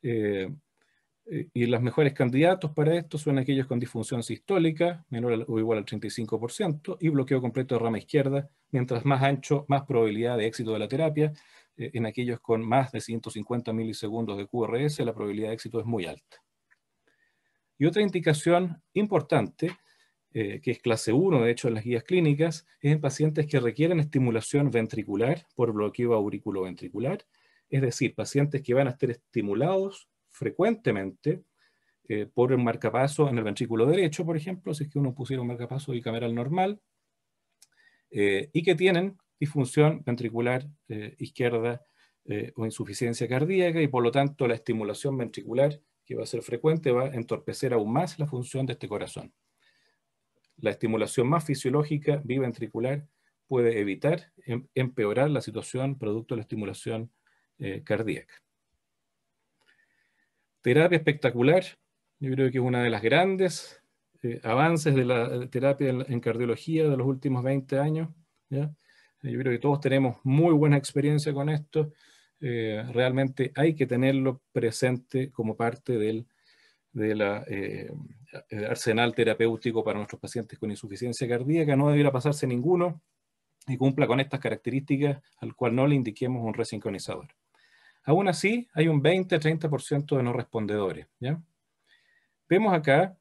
Y los mejores candidatos para esto son aquellos con disfunción sistólica, menor o igual al 35%, y bloqueo completo de rama izquierda. Mientras más ancho, más probabilidad de éxito de la terapia. En aquellos con más de 150 milisegundos de QRS, la probabilidad de éxito es muy alta. Y otra indicación importante, que es clase 1, de hecho, en las guías clínicas, es en pacientes que requieren estimulación ventricular por bloqueo auriculoventricular, es decir, pacientes que van a estar estimulados frecuentemente por un marcapaso en el ventrículo derecho, por ejemplo, si es que uno pusiera un marcapaso bicameral normal, y que tienen disfunción ventricular izquierda o insuficiencia cardíaca, y por lo tanto la estimulación ventricular que va a ser frecuente va a entorpecer aún más la función de este corazón. la estimulación más fisiológica biventricular puede evitar empeorar la situación producto de la estimulación cardíaca. Terapia espectacular, yo creo que es una de las grandes avances de la terapia en cardiología de los últimos 20 años. ¿Ya? Yo creo que todos tenemos muy buena experiencia con esto. Realmente hay que tenerlo presente como parte del arsenal terapéutico para nuestros pacientes con insuficiencia cardíaca. No debiera pasarse ninguno y cumpla con estas características al cual no le indiquemos un resincronizador. Aún así, hay un 20-30% de no respondedores. ¿Ya? Vemos acá,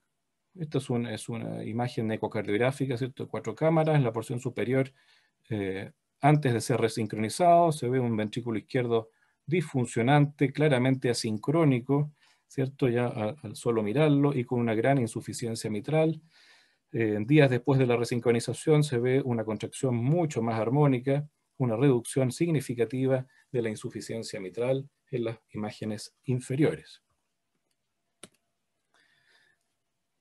esta es una imagen ecocardiográfica, ¿cierto? 4 cámaras, en la porción superior, antes de ser resincronizado, se ve un ventrículo izquierdo disfuncionante, claramente asincrónico, ¿cierto? Ya al solo mirarlo y con una gran insuficiencia mitral. Días después de la resincronización se ve una contracción mucho más armónica, una reducción significativa de la insuficiencia mitral en las imágenes inferiores.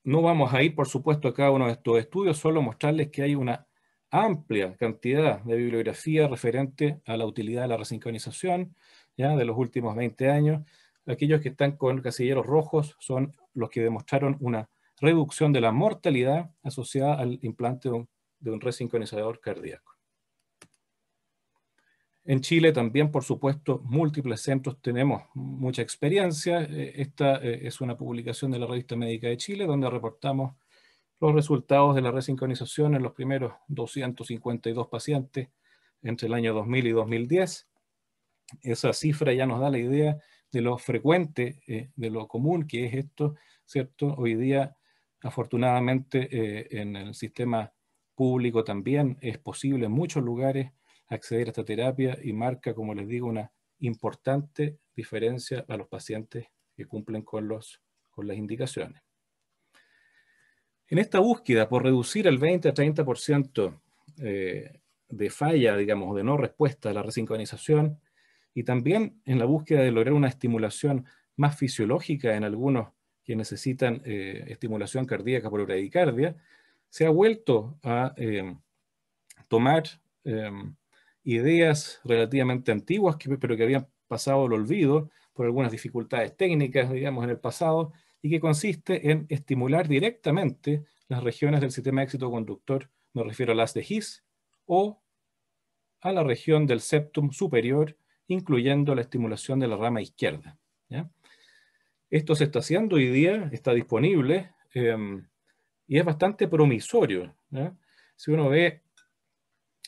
No vamos a ir, por supuesto, a cada uno de estos estudios, solo mostrarles que hay una amplia cantidad de bibliografía referente a la utilidad de la resincronización, ¿ya? De los últimos 20 años. Aquellos que están con casilleros rojos son los que demostraron una reducción de la mortalidad asociada al implante de un resincronizador cardíaco. En Chile también, por supuesto, múltiples centros tenemos mucha experiencia. Esta es una publicación de la Revista Médica de Chile, donde reportamos los resultados de la resincronización en los primeros 252 pacientes entre el año 2000 y 2010. Esa cifra ya nos da la idea de lo frecuente, de lo común que es esto, ¿cierto? Hoy día, afortunadamente, en el sistema público también es posible en muchos lugares acceder a esta terapia y marca, como les digo, una importante diferencia a los pacientes que cumplen con las indicaciones. En esta búsqueda por reducir el 20 a 30% de falla, digamos, de no respuesta a la resincronización, y también en la búsqueda de lograr una estimulación más fisiológica en algunos que necesitan estimulación cardíaca por bradicardia, se ha vuelto a tomar ideas relativamente antiguas, pero que habían pasado al olvido por algunas dificultades técnicas, digamos, en el pasado, y que consiste en estimular directamente las regiones del sistema éxito-conductor, me refiero a las de His, o a la región del septum superior, incluyendo la estimulación de la rama izquierda. ¿Ya? Esto se está haciendo hoy día, está disponible, y es bastante promisorio. ¿Ya? Si uno ve,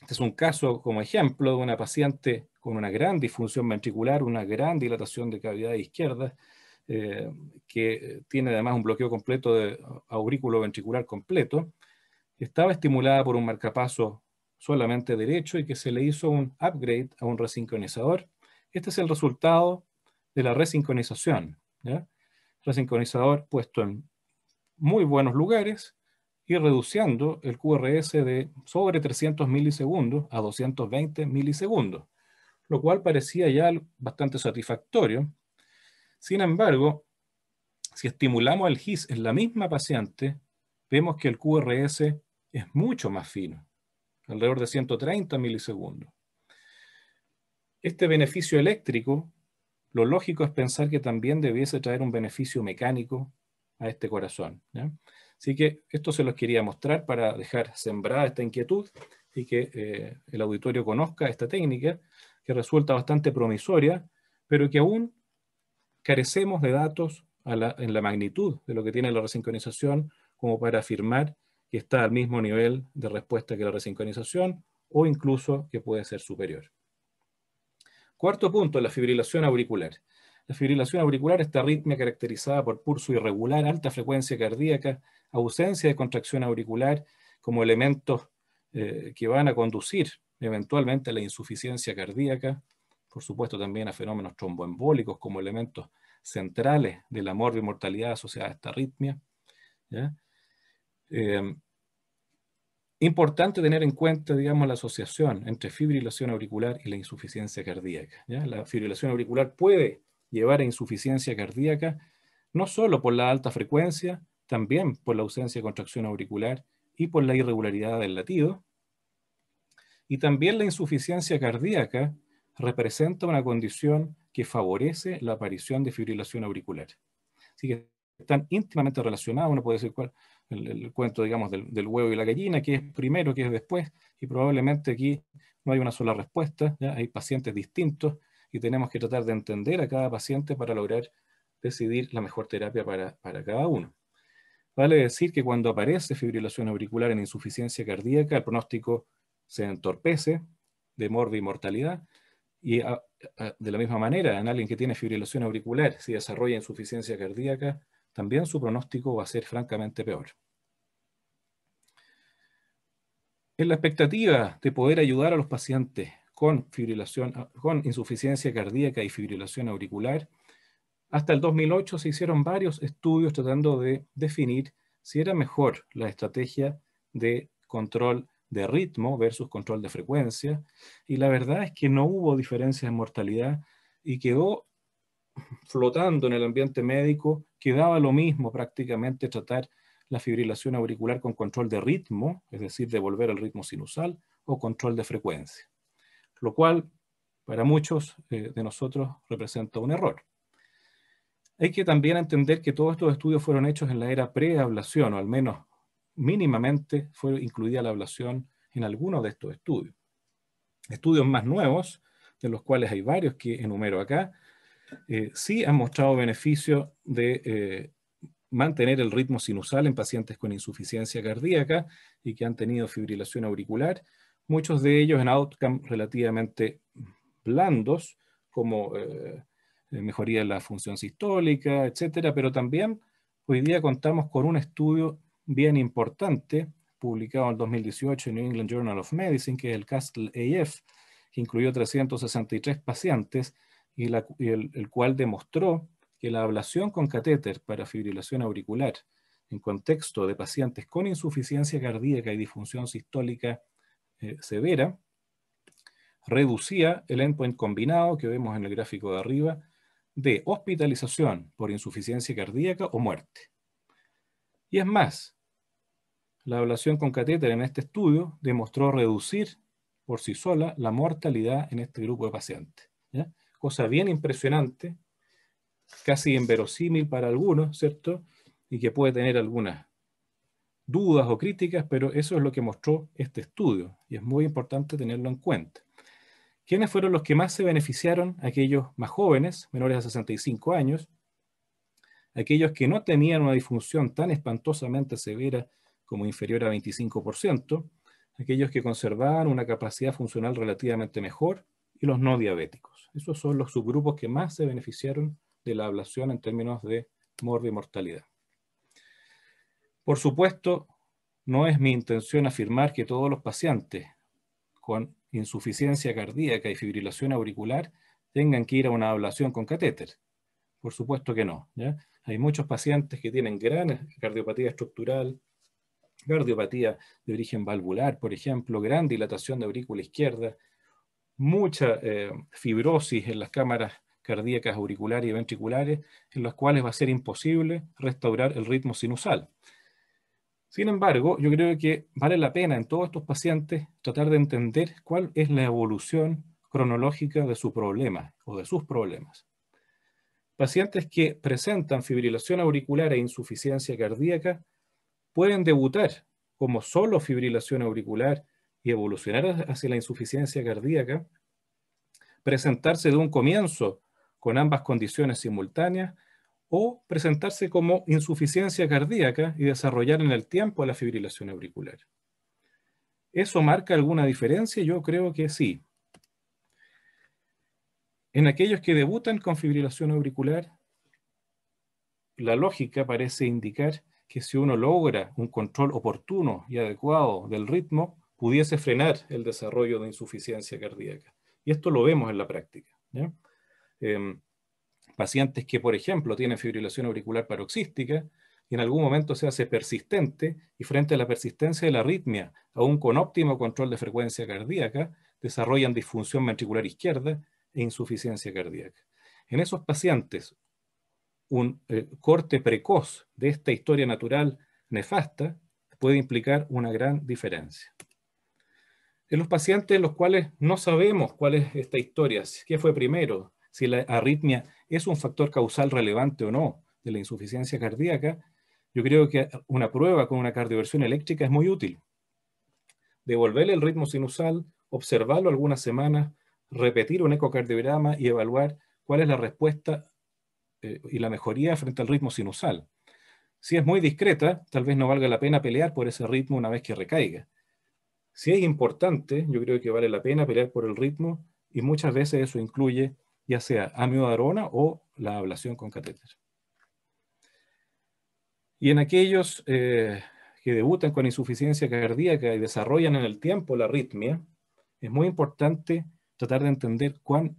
este es un caso como ejemplo de una paciente con una gran disfunción ventricular, una gran dilatación de cavidades izquierdas, que tiene además un bloqueo completo de aurículo ventricular completo, estaba estimulada por un marcapaso solamente derecho y que se le hizo un upgrade a un resincronizador. Este es el resultado de la resincronización. ¿Ya? Resincronizador puesto en muy buenos lugares y reduciendo el QRS de sobre 300 milisegundos a 220 milisegundos, lo cual parecía ya bastante satisfactorio. Sin embargo, si estimulamos el His en la misma paciente, vemos que el QRS es mucho más fino, alrededor de 130 milisegundos. Este beneficio eléctrico, lo lógico es pensar que también debiese traer un beneficio mecánico a este corazón. ¿Ya? Así que esto se los quería mostrar para dejar sembrada esta inquietud y que el auditorio conozca esta técnica que resulta bastante promisoria, pero que aún carecemos de datos en la magnitud de lo que tiene la resincronización como para afirmar que está al mismo nivel de respuesta que la resincronización o incluso que puede ser superior. Cuarto punto, la fibrilación auricular. La fibrilación auricular, esta arritmia caracterizada por pulso irregular, alta frecuencia cardíaca, ausencia de contracción auricular como elementos que van a conducir eventualmente a la insuficiencia cardíaca, por supuesto también a fenómenos tromboembólicos como elementos centrales de la morbimortalidad asociada a esta arritmia. ¿Ya? Importante tener en cuenta, digamos, la asociación entre fibrilación auricular y la insuficiencia cardíaca. ¿Ya? La fibrilación auricular puede llevar a insuficiencia cardíaca no solo por la alta frecuencia, también por la ausencia de contracción auricular y por la irregularidad del latido. Y también la insuficiencia cardíaca representa una condición que favorece la aparición de fibrilación auricular. Así que están íntimamente relacionados. Uno puede decir el cuento, digamos, del huevo y la gallina, que es primero, que es después, y probablemente aquí no hay una sola respuesta, ¿ya? Hay pacientes distintos y tenemos que tratar de entender a cada paciente para lograr decidir la mejor terapia para cada uno. Vale decir que cuando aparece fibrilación auricular en insuficiencia cardíaca, el pronóstico se entorpece de morbimortalidad, y de la misma manera, en alguien que tiene fibrilación auricular, si desarrolla insuficiencia cardíaca, también su pronóstico va a ser francamente peor. En la expectativa de poder ayudar a los pacientes con insuficiencia cardíaca y fibrilación auricular, hasta el 2008 se hicieron varios estudios tratando de definir si era mejor la estrategia de control de ritmo versus control de frecuencia, y la verdad es que no hubo diferencias en mortalidad y quedó flotando en el ambiente médico que daba lo mismo prácticamente tratar la fibrilación auricular con control de ritmo, es decir, devolver el ritmo sinusal, o control de frecuencia, lo cual para muchos de nosotros representa un error. Hay que también entender que todos estos estudios fueron hechos en la era pre-ablación, o al menos mínimamente fue incluida la ablación en algunos de estos estudios. Estudios más nuevos, de los cuales hay varios que enumero acá, sí han mostrado beneficio de mantener el ritmo sinusal en pacientes con insuficiencia cardíaca y que han tenido fibrilación auricular, muchos de ellos en outcomes relativamente blandos, como mejoría de la función sistólica, etcétera, pero también hoy día contamos con un estudio bien importante, publicado en 2018 en New England Journal of Medicine, que es el CASTLE-AF, que incluyó 363 pacientes, y el cual demostró que la ablación con catéter para fibrilación auricular en contexto de pacientes con insuficiencia cardíaca y disfunción sistólica severa reducía el endpoint combinado que vemos en el gráfico de arriba de hospitalización por insuficiencia cardíaca o muerte. Y es más, la ablación con catéter en este estudio demostró reducir por sí sola la mortalidad en este grupo de pacientes, ¿ya? Cosa bien impresionante, casi inverosímil para algunos, ¿cierto? Y que puede tener algunas dudas o críticas, pero eso es lo que mostró este estudio y es muy importante tenerlo en cuenta. ¿Quiénes fueron los que más se beneficiaron? Aquellos más jóvenes, menores a 65 años, aquellos que no tenían una disfunción tan espantosamente severa como inferior a 25%, aquellos que conservaban una capacidad funcional relativamente mejor, y los no diabéticos. Esos son los subgrupos que más se beneficiaron de la ablación en términos de morbimortalidad. Por supuesto, no es mi intención afirmar que todos los pacientes con insuficiencia cardíaca y fibrilación auricular tengan que ir a una ablación con catéter. Por supuesto que no, ¿ya? Hay muchos pacientes que tienen gran cardiopatía estructural, cardiopatía de origen valvular, por ejemplo, gran dilatación de aurícula izquierda, mucha fibrosis en las cámaras cardíacas auriculares y ventriculares, en las cuales va a ser imposible restaurar el ritmo sinusal. Sin embargo, yo creo que vale la pena en todos estos pacientes tratar de entender cuál es la evolución cronológica de su problema o de sus problemas. Pacientes que presentan fibrilación auricular e insuficiencia cardíaca pueden debutar como solo fibrilación auricular y evolucionar hacia la insuficiencia cardíaca, presentarse de un comienzo con ambas condiciones simultáneas, o presentarse como insuficiencia cardíaca y desarrollar en el tiempo la fibrilación auricular. ¿Eso marca alguna diferencia? Yo creo que sí. En aquellos que debutan con fibrilación auricular, la lógica parece indicar que si uno logra un control oportuno y adecuado del ritmo, pudiese frenar el desarrollo de insuficiencia cardíaca. Y esto lo vemos en la práctica, ¿ya? Pacientes que, por ejemplo, tienen fibrilación auricular paroxística y en algún momento se hace persistente, y frente a la persistencia de la arritmia, aún con óptimo control de frecuencia cardíaca, desarrollan disfunción ventricular izquierda e insuficiencia cardíaca. En esos pacientes, un corte precoz de esta historia natural nefasta puede implicar una gran diferencia. En los pacientes en los cuales no sabemos cuál es esta historia, qué fue primero, si la arritmia es un factor causal relevante o no de la insuficiencia cardíaca, yo creo que una prueba con una cardioversión eléctrica es muy útil. Devolverle el ritmo sinusal, observarlo algunas semanas, repetir un ecocardiograma y evaluar cuál es la respuesta y la mejoría frente al ritmo sinusal. Si es muy discreta, tal vez no valga la pena pelear por ese ritmo una vez que recaiga. Si es importante, yo creo que vale la pena pelear por el ritmo y muchas veces eso incluye ya sea amiodarona o la ablación con catéter. Y en aquellos que debutan con insuficiencia cardíaca y desarrollan en el tiempo la arritmia, es muy importante tratar de entender cuán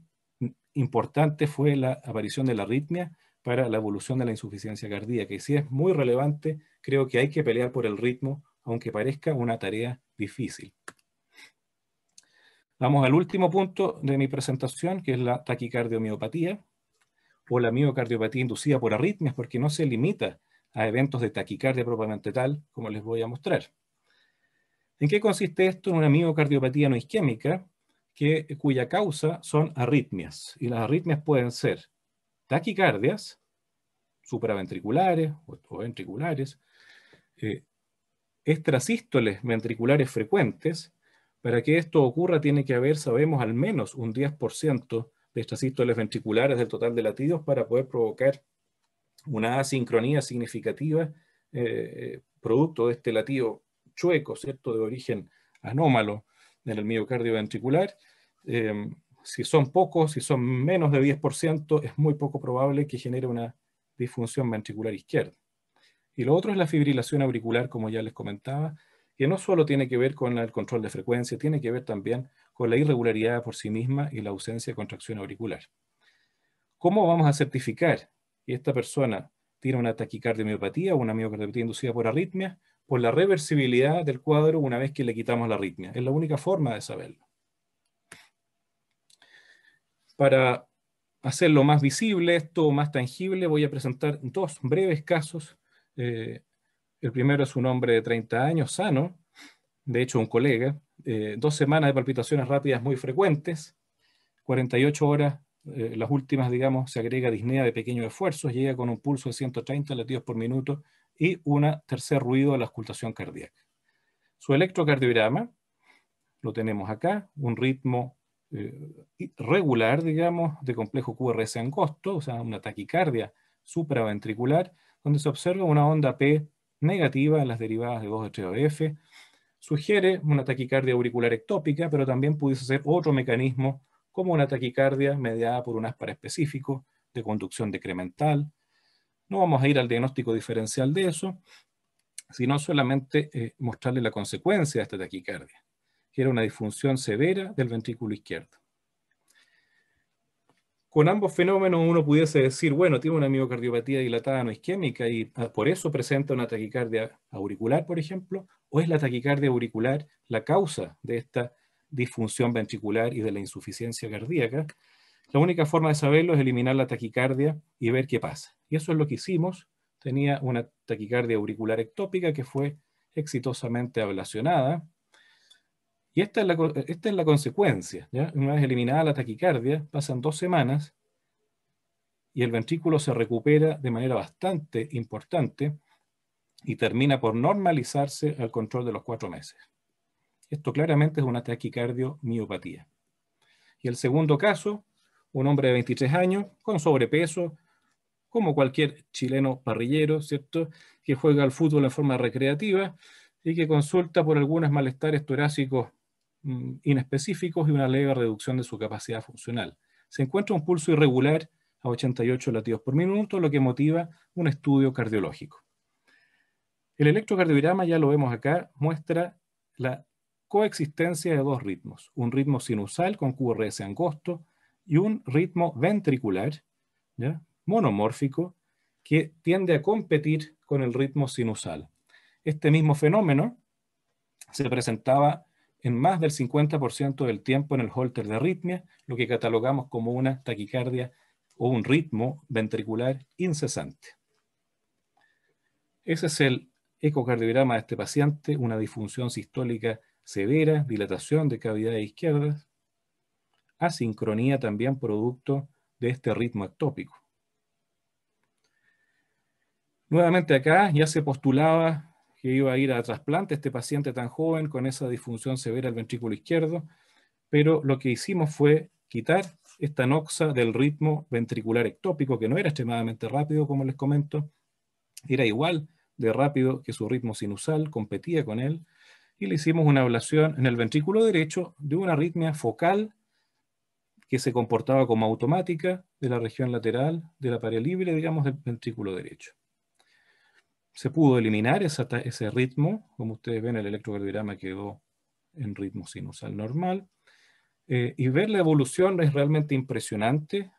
importante fue la aparición de la arritmia para la evolución de la insuficiencia cardíaca. Y si es muy relevante, creo que hay que pelear por el ritmo, aunque parezca una tarea difícil. Vamos al último punto de mi presentación, que es la taquicardiomiopatía, o la miocardiopatía inducida por arritmias, porque no se limita a eventos de taquicardia propiamente tal, como les voy a mostrar. ¿En qué consiste esto? En una miocardiopatía no isquémica, cuya causa son arritmias. Y las arritmias pueden ser taquicardias, supraventriculares o ventriculares, extrasístoles ventriculares frecuentes. Para que esto ocurra tiene que haber, sabemos, al menos un 10% de extrasístoles ventriculares del total de latidos para poder provocar una asincronía significativa producto de este latido chueco, ¿cierto?, de origen anómalo en el miocardio ventricular. Si son pocos, si son menos de 10%, es muy poco probable que genere una disfunción ventricular izquierda. Y lo otro es la fibrilación auricular, como ya les comentaba, que no solo tiene que ver con el control de frecuencia, tiene que ver también con la irregularidad por sí misma y la ausencia de contracción auricular. ¿Cómo vamos a certificar que esta persona tiene una taquicardiomiopatía o una miocardiopatía inducida por arritmia? Por la reversibilidad del cuadro una vez que le quitamos la arritmia. Es la única forma de saberlo. Para hacerlo más visible, esto más tangible, voy a presentar dos breves casos. El primero es un hombre de 30 años, sano, de hecho un colega, 2 semanas de palpitaciones rápidas muy frecuentes, 48 horas, las últimas, digamos, se agrega disnea de pequeños esfuerzos, llega con un pulso de 130 latidos por minuto y un tercer ruido de la auscultación cardíaca. Su electrocardiograma, lo tenemos acá, un ritmo regular, digamos, de complejo QRS angosto, o sea, una taquicardia supraventricular, donde se observa una onda P negativa en las derivadas de 2 de 3OF, sugiere una taquicardia auricular ectópica, pero también pudiese ser otro mecanismo como una taquicardia mediada por un áspara específico de conducción decremental. No vamos a ir al diagnóstico diferencial de eso, sino solamente mostrarle la consecuencia de esta taquicardia, que era una disfunción severa del ventrículo izquierdo. Con ambos fenómenos uno pudiese decir, bueno, tiene una miocardiopatía dilatada no isquémica y por eso presenta una taquicardia auricular, por ejemplo, o es la taquicardia auricular la causa de esta disfunción ventricular y de la insuficiencia cardíaca. La única forma de saberlo es eliminar la taquicardia y ver qué pasa. Y eso es lo que hicimos. Tenía una taquicardia auricular ectópica que fue exitosamente ablacionada. Y esta es la consecuencia, ¿ya? Una vez eliminada la taquicardia, pasan 2 semanas y el ventrículo se recupera de manera bastante importante y termina por normalizarse al control de los 4 meses. Esto claramente es una taquicardiomiopatía. Y el segundo caso, un hombre de 23 años con sobrepeso, como cualquier chileno parrillero, ¿cierto?, que juega al fútbol en forma recreativa y que consulta por algunos malestares torácicos inespecíficos y una leve reducción de su capacidad funcional. Se encuentra un pulso irregular a 88 latidos por minuto, lo que motiva un estudio cardiológico. El electrocardiograma, ya lo vemos acá, muestra la coexistencia de 2 ritmos, un ritmo sinusal con QRS angosto y un ritmo ventricular, ¿ya?, monomórfico, que tiende a competir con el ritmo sinusal. Este mismo fenómeno se presentaba en más del 50% del tiempo en el holter de arritmia, lo que catalogamos como una taquicardia o un ritmo ventricular incesante. Ese es el ecocardiograma de este paciente, una disfunción sistólica severa, dilatación de cavidades izquierdas, asincronía también producto de este ritmo ectópico. Nuevamente acá ya se postulaba que iba a ir a trasplante este paciente tan joven con esa disfunción severa del ventrículo izquierdo, pero lo que hicimos fue quitar esta noxa del ritmo ventricular ectópico, que no era extremadamente rápido, como les comento, era igual de rápido que su ritmo sinusal, competía con él, y le hicimos una ablación en el ventrículo derecho de una arritmia focal que se comportaba como automática de la región lateral de la pared libre, digamos, del ventrículo derecho. Se pudo eliminar ese ritmo, como ustedes ven, el electrocardiograma quedó en ritmo sinusal normal, y ver la evolución es realmente impresionante,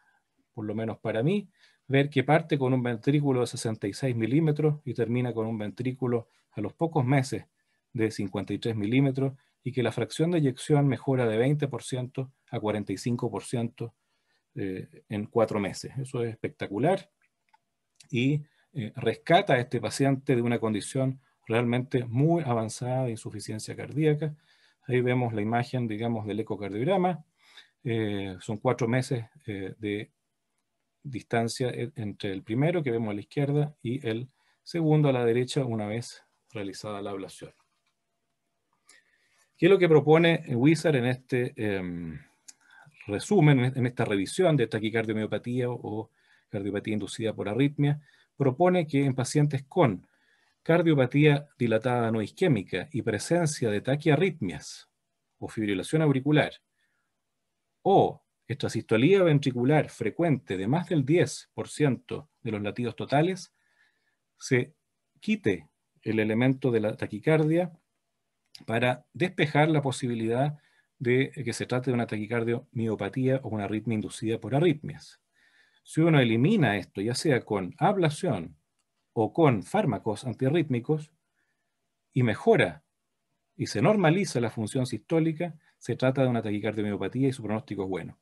por lo menos para mí, ver que parte con un ventrículo de 66 milímetros y termina con un ventrículo a los pocos meses de 53 milímetros y que la fracción de eyección mejora de 20% a 45% en 4 meses. Eso es espectacular y rescata a este paciente de una condición realmente muy avanzada de insuficiencia cardíaca. Ahí vemos la imagen, digamos, del ecocardiograma. Son 4 meses de distancia entre el primero que vemos a la izquierda y el segundo a la derecha una vez realizada la ablación. ¿Qué es lo que propone Wizard en este resumen, en esta revisión de taquicardiomyopatía o cardiopatía inducida por arritmia? Propone que en pacientes con cardiopatía dilatada no isquémica y presencia de taquiarritmias o fibrilación auricular o extrasistolía ventricular frecuente de más del 10% de los latidos totales, se quite el elemento de la taquicardia para despejar la posibilidad de que se trate de una taquicardio-miopatía o una arritmia inducida por arritmias. Si uno elimina esto, ya sea con ablación o con fármacos antiarrítmicos, y mejora y se normaliza la función sistólica, se trata de una taquicardio-miopatía y su pronóstico es bueno.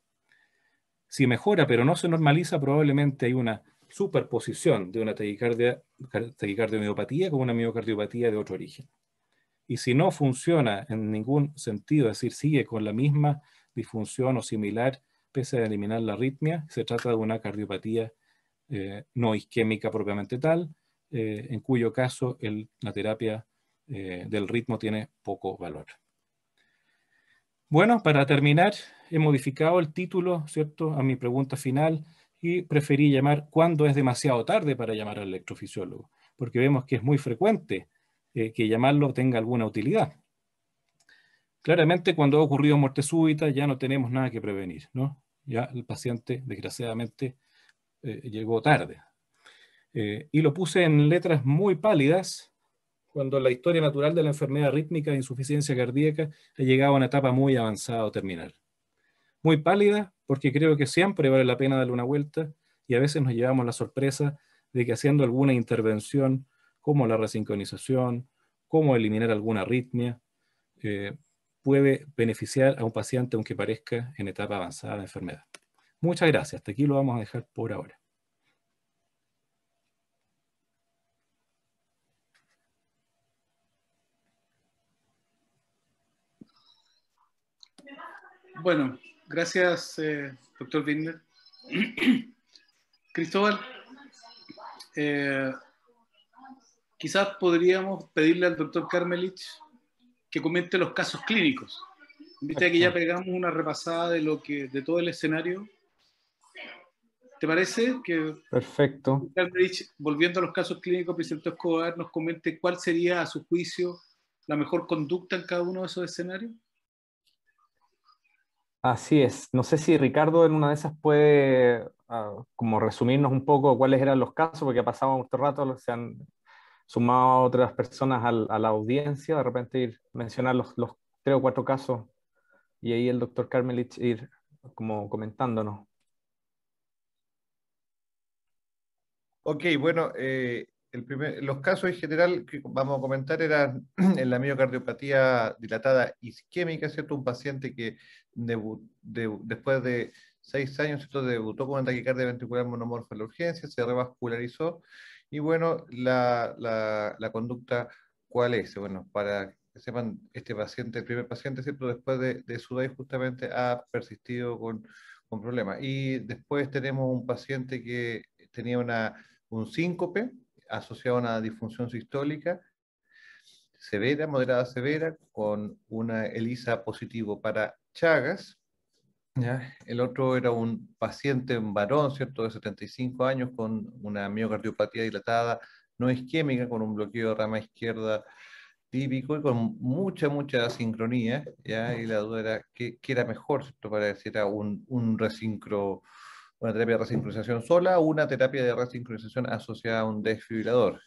Si mejora pero no se normaliza, probablemente hay una superposición de una taquicardio-miopatía con una miocardiopatía de otro origen. Y si no funciona en ningún sentido, es decir, sigue con la misma disfunción o similar, pese a eliminar la arritmia, se trata de una cardiopatía no isquémica propiamente tal, en cuyo caso la terapia del ritmo tiene poco valor. Bueno, para terminar, he modificado el título, ¿cierto?, a mi pregunta final y preferí llamar ¿cuándo es demasiado tarde para llamar al electrofisiólogo? Porque vemos que es muy frecuente que llamarlo tenga alguna utilidad. Claramente, cuando ha ocurrido muerte súbita, ya no tenemos nada que prevenir, ¿no? Ya el paciente, desgraciadamente, llegó tarde. Y lo puse en letras muy pálidas, cuando la historia natural de la enfermedad rítmica de insuficiencia cardíaca ha llegado a una etapa muy avanzada o terminal. Muy pálida, porque creo que siempre vale la pena darle una vuelta, y a veces nos llevamos la sorpresa de que haciendo alguna intervención, como la resincronización, como eliminar alguna arritmia, puede beneficiar a un paciente aunque parezca en etapa avanzada de enfermedad. Muchas gracias. Hasta aquí lo vamos a dejar por ahora. Bueno, gracias, doctor Bittner. Cristóbal, quizás podríamos pedirle al doctor Karmelich que comente los casos clínicos. Viste que ya pegamos una repasada de todo el escenario. ¿Te parece que Perfecto. Karmelich, volviendo a los casos clínicos, presidente Escobar, nos comente cuál sería, a su juicio, la mejor conducta en cada uno de esos escenarios? Así es. No sé si Ricardo en una de esas puede como resumirnos un poco cuáles eran los casos, porque ha pasado un rato, se han sumado otras personas a la audiencia, de repente mencionar los 3 o 4 casos y ahí el doctor Karmelich ir como comentándonos. Ok, bueno, los casos en general que vamos a comentar eran en la miocardiopatía dilatada isquémica, ¿cierto? Un paciente que después de 6 años, ¿cierto? Debutó con una taquicardia ventricular monomorfa en la urgencia, se revascularizó, y bueno, la conducta, ¿cuál es? Bueno, para que sepan, este paciente, el primer paciente, ¿cierto? Después de su DAI justamente ha persistido con problemas. Y después tenemos un paciente que tenía un síncope asociado a una disfunción sistólica severa, moderada severa, con una ELISA positivo para Chagas. ¿Ya? El otro era un paciente, un varón, ¿cierto?, de 75 años con una miocardiopatía dilatada no isquémica, con un bloqueo de rama izquierda típico y con mucha asincronía, ¿ya? Y la duda era qué era mejor, ¿cierto?, para decir era una terapia de resincronización sola o una terapia de resincronización asociada a un desfibrilador.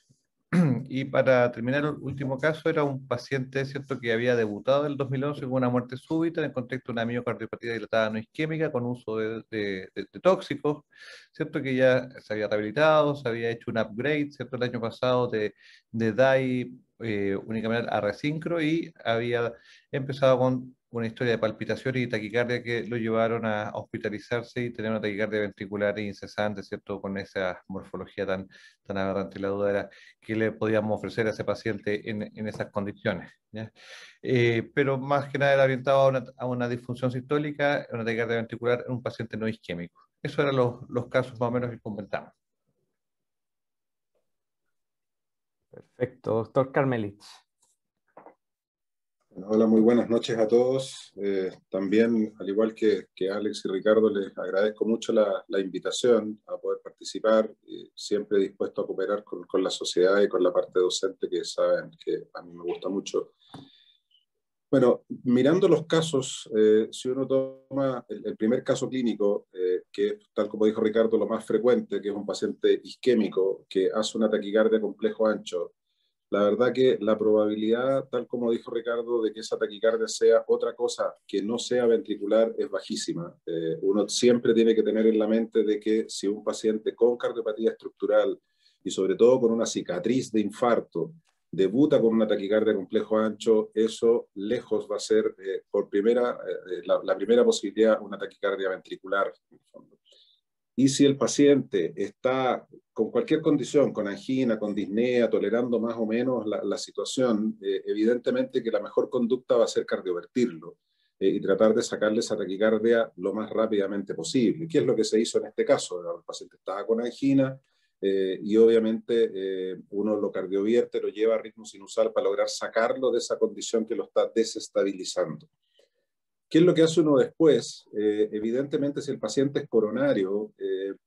Y para terminar, el último caso era un paciente, ¿cierto?, que había debutado en el 2011 con una muerte súbita en el contexto de una miocardiopatía dilatada no isquémica con uso de tóxicos, ¿cierto?, que ya se había rehabilitado, se había hecho un upgrade, ¿cierto?, el año pasado de DAI únicamente a resincro, y había empezado con una historia de palpitaciones y taquicardia que lo llevaron a hospitalizarse y tener una taquicardia ventricular incesante, ¿cierto?, con esa morfología tan aberrante. La duda era qué le podíamos ofrecer a ese paciente en esas condiciones, ¿ya? Pero más que nada era orientado a una disfunción sistólica, una taquicardia ventricular en un paciente no isquémico. Esos eran los casos más o menos que comentamos. Perfecto, doctor Carmelich. Hola, muy buenas noches a todos. También, al igual que Alex y Ricardo, les agradezco mucho la invitación a poder participar, siempre dispuesto a cooperar con la sociedad y con la parte docente, que saben que a mí me gusta mucho. Bueno, mirando los casos, si uno toma el primer caso clínico, que es, tal como dijo Ricardo, lo más frecuente, que es un paciente isquémico que hace una taquicardia complejo ancho, la verdad que la probabilidad, tal como dijo Ricardo, de que esa taquicardia sea otra cosa que no sea ventricular es bajísima. Uno siempre tiene que tener en la mente de que si un paciente con cardiopatía estructural y sobre todo con una cicatriz de infarto debuta con una taquicardia complejo ancho, eso lejos va a ser la primera posibilidad una taquicardia ventricular, en el fondo. Y si el paciente está con cualquier condición, con angina, con disnea, tolerando más o menos la situación, evidentemente que la mejor conducta va a ser cardiovertirlo y tratar de sacarle esa taquicardia lo más rápidamente posible. ¿Qué es lo que se hizo en este caso? El paciente estaba con angina y obviamente uno lo cardiovierte, lo lleva a ritmo sinusal para lograr sacarlo de esa condición que lo está desestabilizando. ¿Qué es lo que hace uno después? Evidentemente, si el paciente es coronario,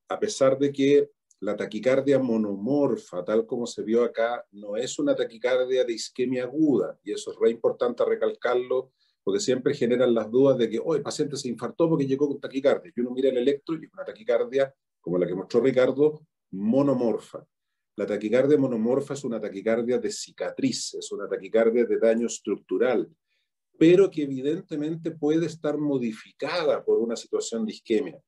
a pesar de que la taquicardia monomorfa, tal como se vio acá, no es una taquicardia de isquemia aguda, y eso es re importante recalcarlo, porque siempre generan las dudas de que el paciente se infartó porque llegó con taquicardia, y uno mira el electro y es una taquicardia, como la que mostró Ricardo, monomorfa. La taquicardia monomorfa es una taquicardia de cicatriz, es una taquicardia de daño estructural, pero que evidentemente puede estar modificada por una situación de isquemia.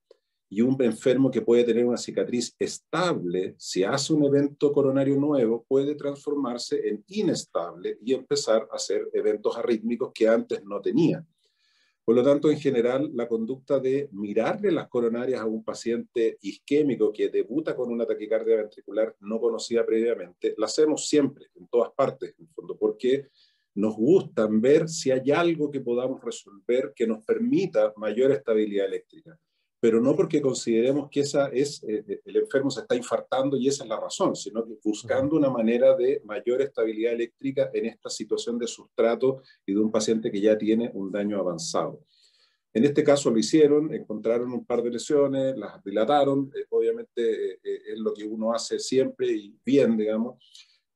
Y un enfermo que puede tener una cicatriz estable, si hace un evento coronario nuevo, puede transformarse en inestable y empezar a hacer eventos arrítmicos que antes no tenía. Por lo tanto, en general, la conducta de mirarle las coronarias a un paciente isquémico que debuta con una taquicardia ventricular no conocida previamente, la hacemos siempre, en todas partes, en el fondo, porque nos gusta ver si hay algo que podamos resolver que nos permita mayor estabilidad eléctrica, pero no porque consideremos que el enfermo se está infartando y esa es la razón, sino que buscando una manera de mayor estabilidad eléctrica en esta situación de sustrato y de un paciente que ya tiene un daño avanzado. En este caso lo hicieron, encontraron un par de lesiones, las dilataron, obviamente es lo que uno hace siempre y bien, digamos,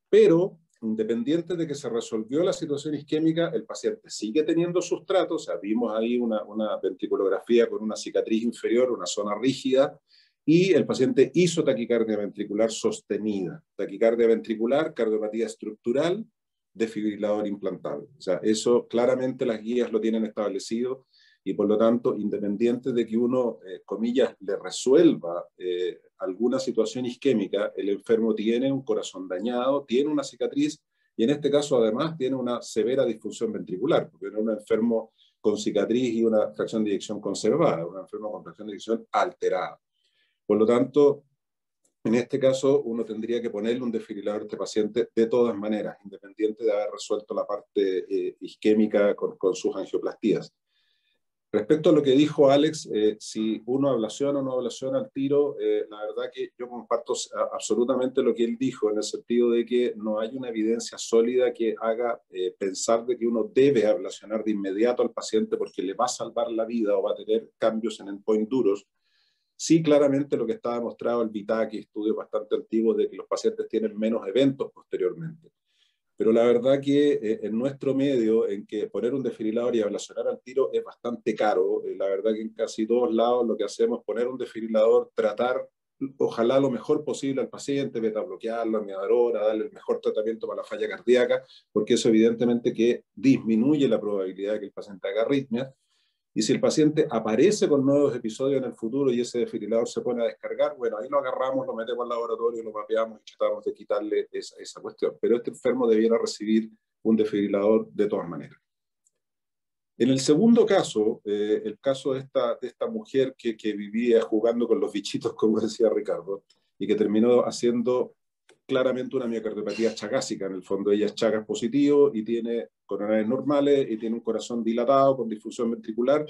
pero independiente de que se resolvió la situación isquémica, el paciente sigue teniendo sustrato, o sea, vimos ahí una ventriculografía con una cicatriz inferior, una zona rígida, y el paciente hizo taquicardia ventricular sostenida. Taquicardia ventricular, cardiopatía estructural, desfibrilador implantable. O sea, eso claramente las guías lo tienen establecido y por lo tanto, independiente de que uno, comillas, le resuelva alguna situación isquémica, el enfermo tiene un corazón dañado, tiene una cicatriz y en este caso además tiene una severa disfunción ventricular, porque era un enfermo con cicatriz y una fracción de eyección conservada, una enfermo con fracción de eyección alterada. Por lo tanto, en este caso, uno tendría que ponerle un desfibrilador a este paciente de todas maneras, independiente de haber resuelto la parte isquémica con sus angioplastías. Respecto a lo que dijo Alex, si uno ablaciona o no ablaciona al tiro, la verdad que yo comparto absolutamente lo que él dijo, en el sentido de que no hay una evidencia sólida que haga pensar de que uno debe ablacionar de inmediato al paciente porque le va a salvar la vida o va a tener cambios en endpoint duros. Sí, claramente lo que está demostrado el VITAC y estudios bastante antiguos de que los pacientes tienen menos eventos posteriormente. Pero la verdad que en nuestro medio, en que poner un desfibrilador y ablacionar al tiro es bastante caro, la verdad que en casi todos lados lo que hacemos es poner un desfibrilador, tratar ojalá lo mejor posible al paciente, beta bloquearlo, amiodarona, darle el mejor tratamiento para la falla cardíaca, porque eso evidentemente que disminuye la probabilidad de que el paciente haga arritmias. Y si el paciente aparece con nuevos episodios en el futuro y ese desfibrilador se pone a descargar, bueno, ahí lo agarramos, lo metemos al laboratorio, lo mapeamos y tratamos de quitarle esa cuestión. Pero este enfermo debiera recibir un desfibrilador de todas maneras. En el segundo caso, el caso de esta mujer que vivía jugando con los bichitos, como decía Ricardo, y que terminó haciendo claramente una miocardiopatía chagásica. En el fondo ella es Chagas positivo y tiene coronarias normales y tiene un corazón dilatado con disfunción ventricular,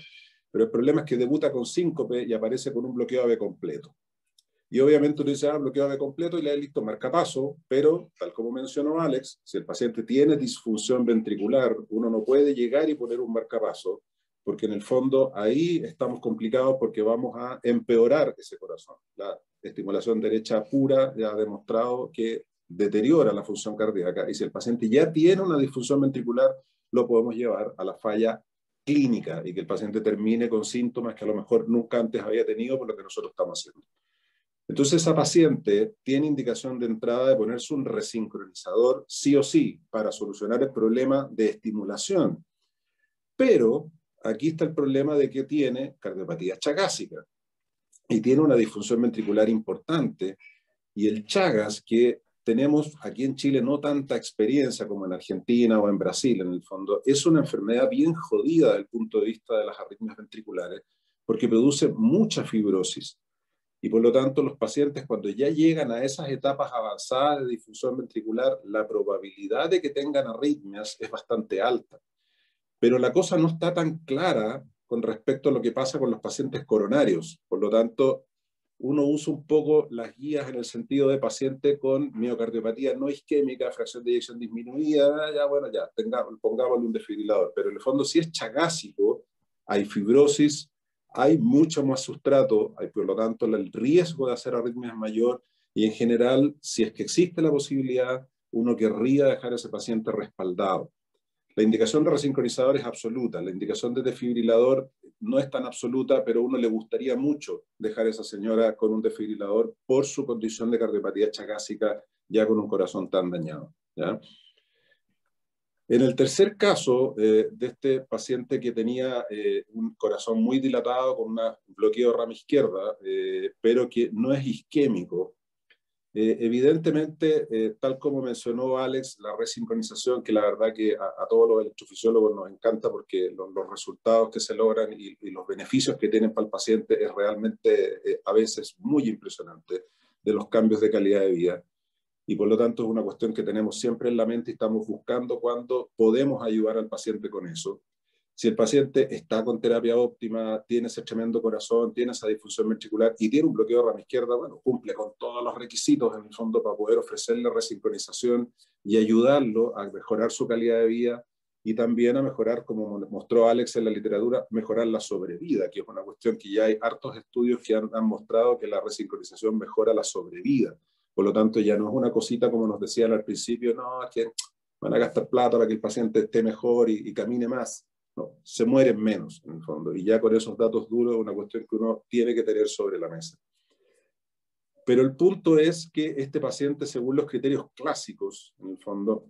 pero el problema es que debuta con síncope y aparece con un bloqueo AV completo. Y obviamente uno dice, bloqueo AV completo y le da listo marcapaso, pero tal como mencionó Alex, si el paciente tiene disfunción ventricular, uno no puede llegar y poner un marcapaso, porque en el fondo ahí estamos complicados porque vamos a empeorar ese corazón. La estimulación derecha pura ya ha demostrado que deteriora la función cardíaca y si el paciente ya tiene una disfunción ventricular, lo podemos llevar a la falla clínica y que el paciente termine con síntomas que a lo mejor nunca antes había tenido por lo que nosotros estamos haciendo. Entonces esa paciente tiene indicación de entrada de ponerse un resincronizador sí o sí para solucionar el problema de estimulación. Pero aquí está el problema de que tiene cardiopatía chagásica y tiene una disfunción ventricular importante y el Chagas, que tenemos aquí en Chile no tanta experiencia como en Argentina o en Brasil, en el fondo, es una enfermedad bien jodida desde el punto de vista de las arritmias ventriculares porque produce mucha fibrosis. Y por lo tanto, los pacientes cuando ya llegan a esas etapas avanzadas de difusión ventricular, la probabilidad de que tengan arritmias es bastante alta. Pero la cosa no está tan clara con respecto a lo que pasa con los pacientes coronarios. Por lo tanto, uno usa un poco las guías en el sentido de paciente con miocardiopatía no isquémica, fracción de eyección disminuida, ya bueno, ya, pongámosle un desfibrilador. Pero en el fondo, si es chagásico, hay fibrosis, hay mucho más sustrato, por lo tanto el riesgo de hacer arritmias es mayor y en general, si es que existe la posibilidad, uno querría dejar a ese paciente respaldado. La indicación de resincronizador es absoluta, la indicación de desfibrilador no es tan absoluta, pero a uno le gustaría mucho dejar a esa señora con un desfibrilador por su condición de cardiopatía chagásica ya con un corazón tan dañado, ¿ya? En el tercer caso de este paciente que tenía un corazón muy dilatado con un bloqueo de rama izquierda, pero que no es isquémico, evidentemente, tal como mencionó Alex, la resincronización, que la verdad que a todos los electrofisiólogos nos encanta porque los resultados que se logran y los beneficios que tienen para el paciente es realmente a veces muy impresionante de los cambios de calidad de vida. Y por lo tanto es una cuestión que tenemos siempre en la mente y estamos buscando cuándo podemos ayudar al paciente con eso. Si el paciente está con terapia óptima, tiene ese tremendo corazón, tiene esa disfunción ventricular y tiene un bloqueo de rama izquierda, bueno, cumple con todos los requisitos en el fondo para poder ofrecerle resincronización y ayudarlo a mejorar su calidad de vida y también a mejorar, como mostró Alex en la literatura, mejorar la sobrevida, que es una cuestión que ya hay hartos estudios que han mostrado que la resincronización mejora la sobrevida. Por lo tanto, ya no es una cosita como nos decían al principio, no, es que van a gastar plata para que el paciente esté mejor y camine más. No, se mueren menos, en el fondo. Y ya con esos datos duros es una cuestión que uno tiene que tener sobre la mesa. Pero el punto es que este paciente, según los criterios clásicos, en el fondo,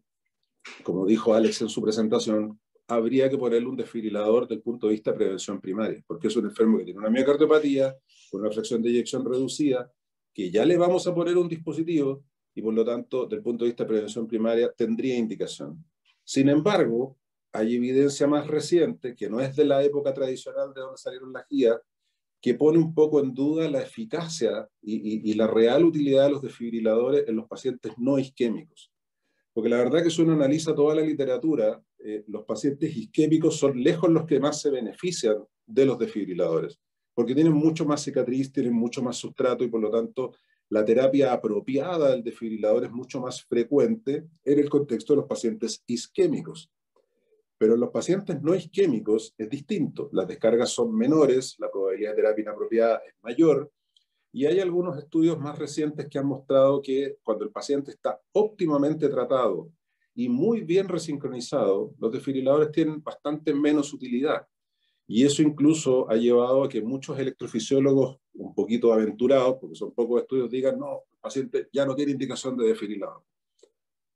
como dijo Alex en su presentación, habría que ponerle un desfibrilador desde el punto de vista de prevención primaria, porque es un enfermo que tiene una miocardiopatía, con una fracción de eyección reducida, que ya le vamos a poner un dispositivo y por lo tanto, desde el punto de vista de prevención primaria, tendría indicación. Sin embargo, hay evidencia más reciente, que no es de la época tradicional de donde salieron las guías, que pone un poco en duda la eficacia y la real utilidad de los desfibriladores en los pacientes no isquémicos. Porque la verdad que si uno analiza toda la literatura, los pacientes isquémicos son lejos los que más se benefician de los desfibriladores, porque tienen mucho más cicatriz, tienen mucho más sustrato y por lo tanto la terapia apropiada del desfibrilador es mucho más frecuente en el contexto de los pacientes isquémicos. Pero en los pacientes no isquémicos es distinto. Las descargas son menores, la probabilidad de terapia inapropiada es mayor, y hay algunos estudios más recientes que han mostrado que cuando el paciente está óptimamente tratado y muy bien resincronizado, los desfibriladores tienen bastante menos utilidad. Y eso incluso ha llevado a que muchos electrofisiólogos un poquito aventurados, porque son pocos estudios, digan, no, el paciente ya no tiene indicación de desfibrilador.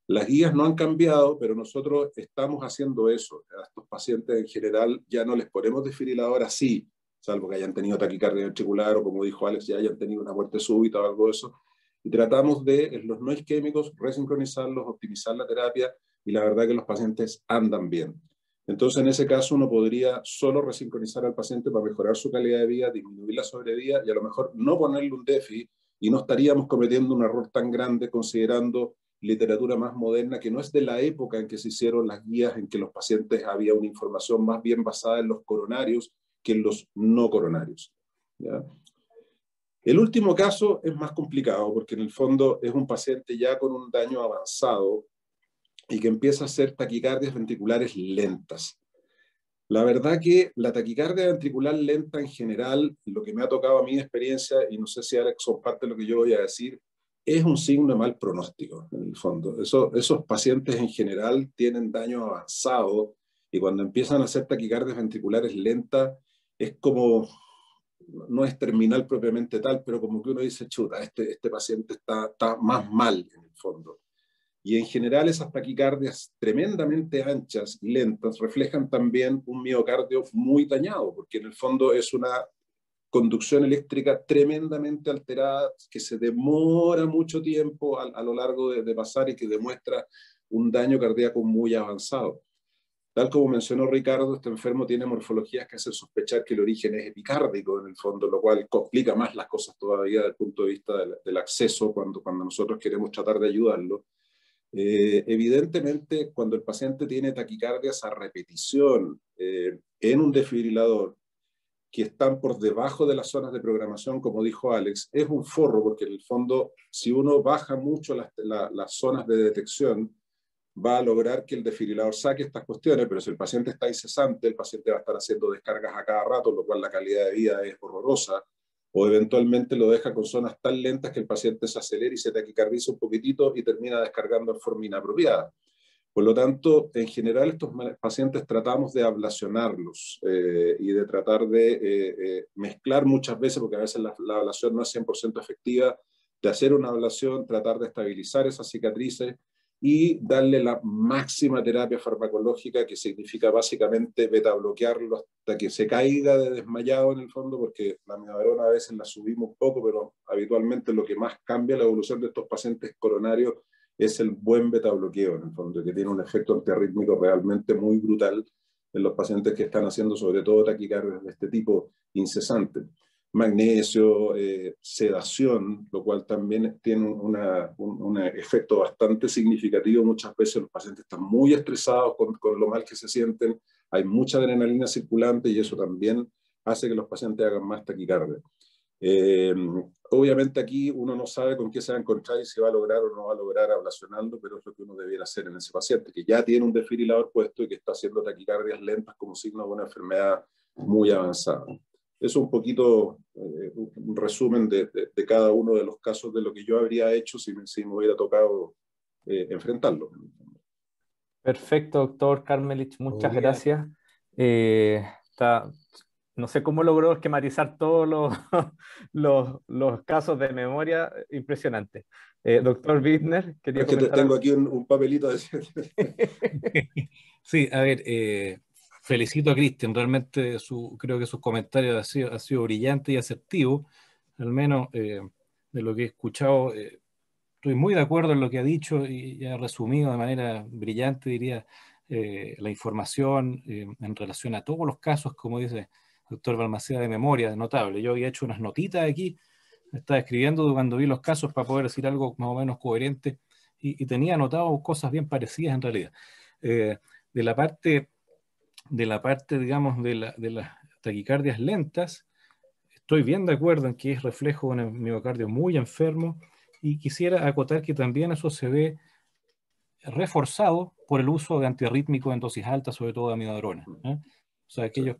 Las guías no han cambiado, pero nosotros estamos haciendo eso. A estos pacientes en general ya no les ponemos desfibrilador así, salvo que hayan tenido taquicardia ventricular o, como dijo Alex, ya hayan tenido una muerte súbita o algo de eso. Y tratamos de, en los no isquémicos, resincronizarlos, optimizar la terapia, y la verdad que los pacientes andan bien. Entonces, en ese caso, uno podría solo resincronizar al paciente para mejorar su calidad de vida, disminuir la sobrevida y a lo mejor no ponerle un déficit, y no estaríamos cometiendo un error tan grande considerando literatura más moderna, que no es de la época en que se hicieron las guías, en que los pacientes había una información más bien basada en los coronarios que en los no coronarios. ¿Ya? El último caso es más complicado, porque en el fondo es un paciente ya con un daño avanzado y que empieza a hacer taquicardias ventriculares lentas. La verdad que la taquicardia ventricular lenta en general, lo que me ha tocado a mí de experiencia, y no sé si Alex comparte lo que yo voy a decir, es un signo de mal pronóstico, en el fondo. Esos pacientes en general tienen daño avanzado y cuando empiezan a hacer taquicardias ventriculares lentas, es como, no es terminal propiamente tal, pero como que uno dice, chuta, este paciente está más mal en el fondo. Y en general esas taquicardias tremendamente anchas y lentas reflejan también un miocardio muy dañado, porque en el fondo es una conducción eléctrica tremendamente alterada, que se demora mucho tiempo a lo largo de pasar y que demuestra un daño cardíaco muy avanzado. Tal como mencionó Ricardo, este enfermo tiene morfologías que hacen sospechar que el origen es epicárdico en el fondo, lo cual complica más las cosas todavía desde el punto de vista del acceso cuando nosotros queremos tratar de ayudarlo. Evidentemente, cuando el paciente tiene taquicardias a repetición en un desfibrilador, que están por debajo de las zonas de programación, como dijo Alex, es un forro, porque en el fondo, si uno baja mucho las zonas de detección, va a lograr que el desfibrilador saque estas cuestiones, pero si el paciente está incesante, el paciente va a estar haciendo descargas a cada rato, lo cual la calidad de vida es horrorosa, o eventualmente lo deja con zonas tan lentas que el paciente se acelera y se taquicardiza un poquitito y termina descargando en forma inapropiada. Por lo tanto, en general estos pacientes tratamos de ablacionarlos y de tratar de mezclar muchas veces, porque a veces la ablación no es 100% efectiva, de hacer una ablación, tratar de estabilizar esas cicatrices y darle la máxima terapia farmacológica, que significa básicamente beta-bloquearlo hasta que se caiga de desmayado en el fondo, porque la amiodarona a veces la subimos un poco, pero habitualmente lo que más cambia la evolución de estos pacientes coronarios es el buen beta-bloqueo, en el fondo, que tiene un efecto antiarrítmico realmente muy brutal en los pacientes que están haciendo sobre todo taquicardias de este tipo incesante. Magnesio, sedación, lo cual también tiene un efecto bastante significativo. Muchas veces los pacientes están muy estresados con lo mal que se sienten, hay mucha adrenalina circulante y eso también hace que los pacientes hagan más taquicardia. Obviamente aquí uno no sabe con qué se va a encontrar y si va a lograr o no va a lograr ablacionando, pero es lo que uno debiera hacer en ese paciente, que ya tiene un desfibrilador puesto y que está haciendo taquicardias lentas como signo de una enfermedad muy avanzada. Eso es un poquito un resumen de cada uno de los casos de lo que yo habría hecho si me hubiera tocado enfrentarlo. Perfecto, doctor Carmelich, muchas gracias. No sé cómo logró esquematizar todos los casos de memoria, impresionante. Doctor Bittner, quería comentar. Tengo aquí un papelito de... Sí, a ver, felicito a Cristian, realmente creo que sus comentarios han sido brillantes y asertivos, al menos de lo que he escuchado. Estoy muy de acuerdo en lo que ha dicho y ha resumido de manera brillante, diría, la información en relación a todos los casos, como dice el doctor Balmaceda, de memoria, notable. Yo había hecho unas notitas aquí, estaba escribiendo cuando vi los casos para poder decir algo más o menos coherente, y tenía anotado cosas bien parecidas en realidad. De la parte, digamos, de las taquicardias lentas, estoy bien de acuerdo en que es reflejo de un miocardio muy enfermo, y quisiera acotar que también eso se ve reforzado por el uso de antiarrítmicos en dosis altas, sobre todo de amiodarona. O sea, aquellos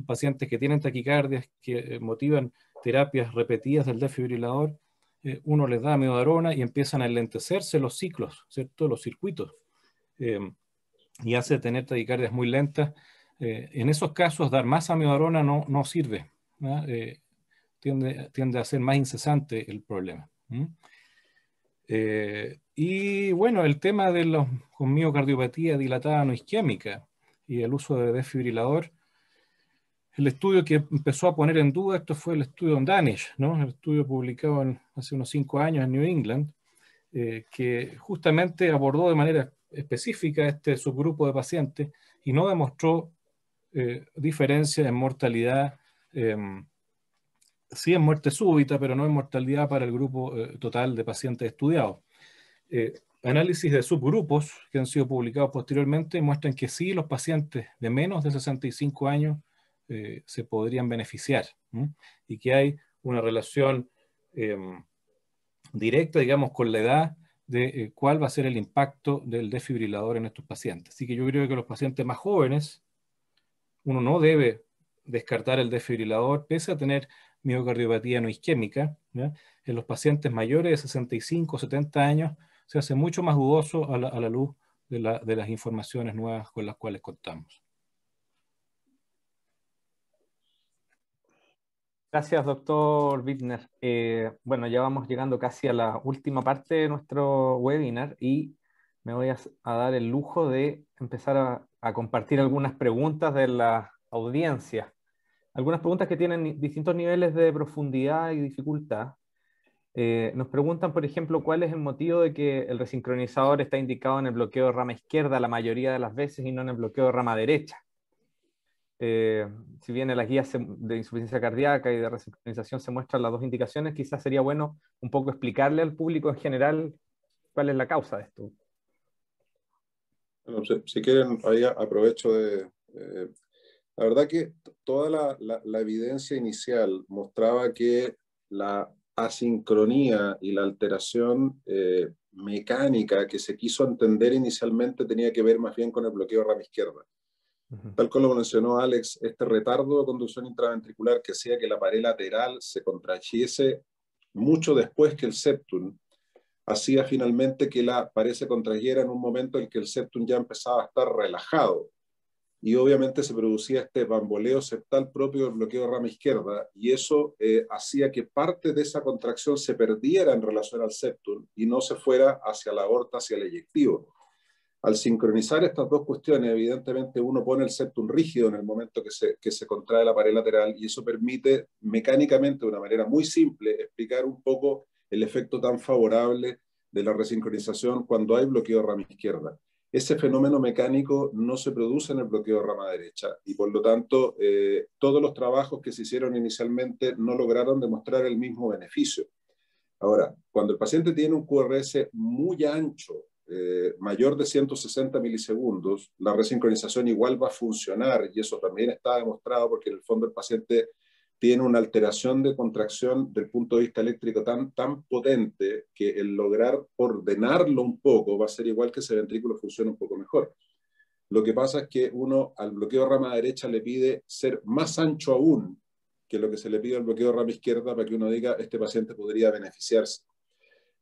pacientes que tienen taquicardias que motivan terapias repetidas del desfibrilador, uno les da amiodarona y empiezan a enlentecerse los ciclos, ¿cierto? Los circuitos, y hace tener taquicardias muy lentas. En esos casos, dar más amiodarona no sirve, tiende a ser más incesante el problema. Y bueno, el tema de los con miocardiopatía dilatada no isquémica y el uso de desfibrilador, el estudio que empezó a poner en duda esto fue el estudio Danish, ¿no? El estudio publicado hace unos 5 años en New England, que justamente abordó de manera específica este subgrupo de pacientes y no demostró diferencia en mortalidad, sí en muerte súbita, pero no en mortalidad para el grupo total de pacientes estudiados. Análisis de subgrupos que han sido publicados posteriormente muestran que sí, los pacientes de menos de 65 años se podrían beneficiar, y que hay una relación directa, digamos, con la edad de cuál va a ser el impacto del desfibrilador en estos pacientes. Así que yo creo que los pacientes más jóvenes, uno no debe descartar el desfibrilador, pese a tener miocardiopatía no isquémica, ¿ya? En los pacientes mayores de 65 o 70 años se hace mucho más dudoso a la luz de las informaciones nuevas con las cuales contamos. Gracias, doctor Bittner. Bueno, ya vamos llegando casi a la última parte de nuestro webinar y me voy a dar el lujo de empezar a compartir algunas preguntas de la audiencia. Algunas preguntas que tienen distintos niveles de profundidad y dificultad. Nos preguntan, por ejemplo, cuál es el motivo de que el resincronizador está indicado en el bloqueo de rama izquierda la mayoría de las veces y no en el bloqueo de rama derecha. Si bien en las guías de insuficiencia cardíaca y de resincronización se muestran las dos indicaciones, quizás sería bueno un poco explicarle al público en general cuál es la causa de esto. Bueno, si quieren, ahí aprovecho de... la verdad que toda la evidencia inicial mostraba que la asincronía y la alteración mecánica que se quiso entender inicialmente tenía que ver más bien con el bloqueo de rama izquierda. Tal como lo mencionó Alex, este retardo de conducción intraventricular que hacía que la pared lateral se contrayese mucho después que el septum, hacía finalmente que la pared se contrayera en un momento en que el septum ya empezaba a estar relajado. Y obviamente se producía este bamboleo septal propio del bloqueo de rama izquierda, y eso hacía que parte de esa contracción se perdiera en relación al septum y no se fuera hacia la aorta, hacia el eyectivo. Al sincronizar estas dos cuestiones, evidentemente uno pone el septum rígido en el momento que se contrae la pared lateral, y eso permite mecánicamente, de una manera muy simple, explicar un poco el efecto tan favorable de la resincronización cuando hay bloqueo de rama izquierda. Ese fenómeno mecánico no se produce en el bloqueo de rama derecha, y por lo tanto todos los trabajos que se hicieron inicialmente no lograron demostrar el mismo beneficio. Ahora, cuando el paciente tiene un QRS muy ancho, mayor de 160 milisegundos, la resincronización igual va a funcionar, y eso también está demostrado porque en el fondo el paciente tiene una alteración de contracción del punto de vista eléctrico tan potente que el lograr ordenarlo un poco va a ser igual que ese ventrículo funcione un poco mejor. Lo que pasa es que uno al bloqueo de rama derecha le pide ser más ancho aún que lo que se le pide al bloqueo de rama izquierda para que uno diga este paciente podría beneficiarse.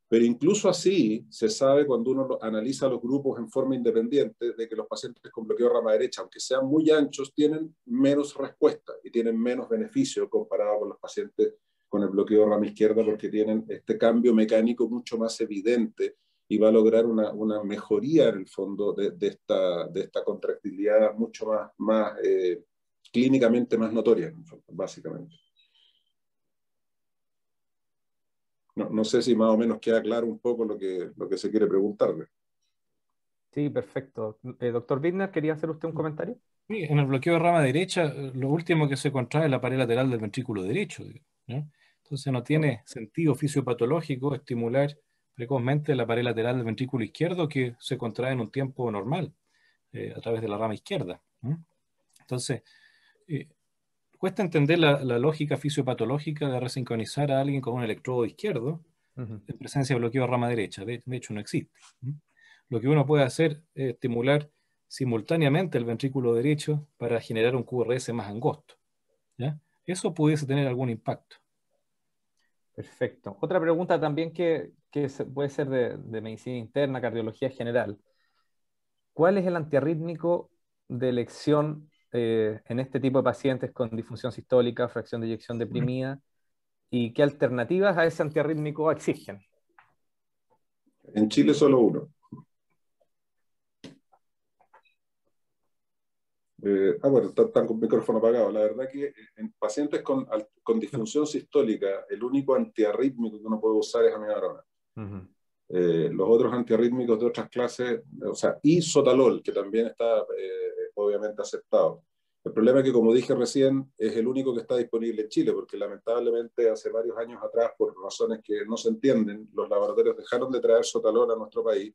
Pero incluso así se sabe cuando uno analiza los grupos en forma independiente de que los pacientes con bloqueo de rama derecha, aunque sean muy anchos, tienen menos respuesta y tienen menos beneficio comparado con los pacientes con el bloqueo de rama izquierda, porque tienen este cambio mecánico mucho más evidente y va a lograr una mejoría en el fondo de esta contractilidad mucho más clínicamente más notoria, básicamente. No sé si más o menos queda claro un poco lo que se quiere preguntarle. Sí, perfecto. Doctor Bittner, ¿quería hacer usted un comentario? Sí, en el bloqueo de rama derecha, lo último que se contrae es la pared lateral del ventrículo derecho, ¿no? Entonces no tiene sentido fisiopatológico estimular precozmente la pared lateral del ventrículo izquierdo que se contrae en un tiempo normal a través de la rama izquierda, ¿no? Entonces, eh, cuesta entender la lógica fisiopatológica de resincronizar a alguien con un electrodo izquierdo en presencia de bloqueo de rama derecha. De hecho, no existe. Lo que uno puede hacer es estimular simultáneamente el ventrículo derecho para generar un QRS más angosto, ¿ya? Eso pudiese tener algún impacto. Perfecto. Otra pregunta también que puede ser de medicina interna, cardiología general. ¿Cuál es el antiarrítmico de elección en este tipo de pacientes con disfunción sistólica, fracción de eyección deprimida? ¿Y qué alternativas a ese antiarrítmico exigen? En Chile solo uno. Bueno, están con micrófono apagado. La verdad que en pacientes con disfunción sistólica, el único antiarrítmico que uno puede usar es amiodarona. Los otros antiarrítmicos de otras clases, o sea, y sotalol, que también está obviamente aceptado. El problema es que, como dije recién, es el único que está disponible en Chile, porque lamentablemente hace varios años atrás, por razones que no se entienden, los laboratorios dejaron de traer sotalol a nuestro país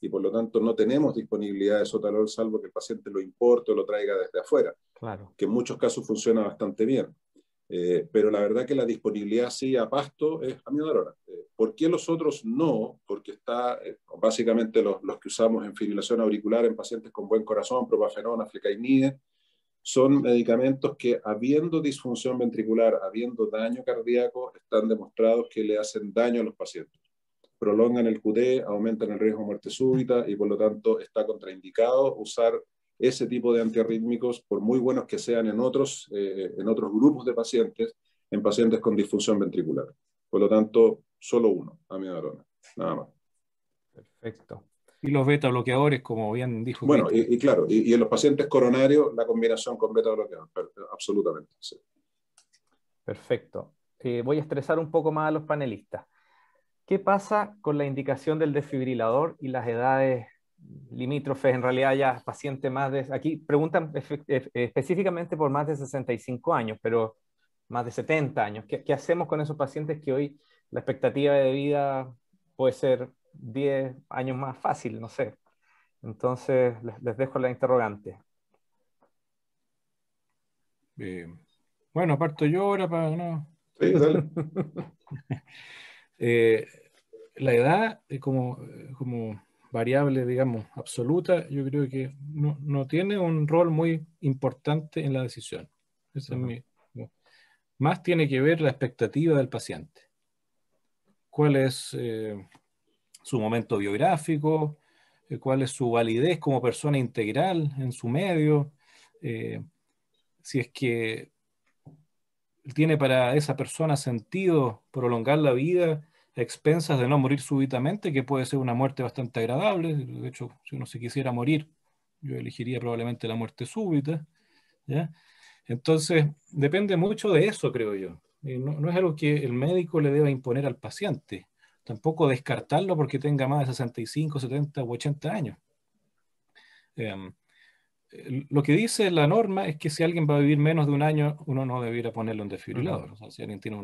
y por lo tanto no tenemos disponibilidad de sotalol salvo que el paciente lo importe o lo traiga desde afuera, Claro. que en muchos casos funciona bastante bien. Pero la verdad que la disponibilidad sí a pasto es amiodarona. ¿Por qué los otros no? Porque está básicamente los que usamos en fibrilación auricular en pacientes con buen corazón, propafenona, flecainide, son medicamentos que, habiendo disfunción ventricular, habiendo daño cardíaco, están demostrados que le hacen daño a los pacientes. Prolongan el QT, aumentan el riesgo de muerte súbita y por lo tanto está contraindicado usar ese tipo de antiarrítmicos, por muy buenos que sean en otros grupos de pacientes, en pacientes con disfunción ventricular. Por lo tanto, solo uno, amiodarona, nada más. Perfecto. Y los beta bloqueadores, como bien dijo Bueno, Cristian. y claro, y en los pacientes coronarios, la combinación con beta bloqueador, absolutamente. Sí. Perfecto. Voy a estresar un poco más a los panelistas. ¿Qué pasa con la indicación del desfibrilador y las edades limítrofes? En realidad ya paciente más de... Aquí preguntan específicamente por más de 65 años, pero más de 70 años. ¿Qué hacemos con esos pacientes que hoy la expectativa de vida puede ser 10 años más fácil? No sé. Entonces les dejo la interrogante. Bueno, parto yo ahora para no... Sí, dale. La edad como variable, digamos, absoluta, yo creo que no tiene un rol muy importante en la decisión. Ese es más tiene que ver la expectativa del paciente. ¿Cuál es su momento biográfico? ¿Cuál es su validez como persona integral en su medio? Si es que tiene para esa persona sentido prolongar la vida a expensas de no morir súbitamente, que puede ser una muerte bastante agradable. De hecho, si uno se quisiera morir, yo elegiría probablemente la muerte súbita, ¿ya? Entonces, depende mucho de eso, creo yo. No es algo que el médico le deba imponer al paciente. Tampoco descartarlo porque tenga más de 65, 70 u 80 años. Lo que dice la norma es que si alguien va a vivir menos de un año, uno no debiera ponerle un desfibrilador. O sea, si alguien tiene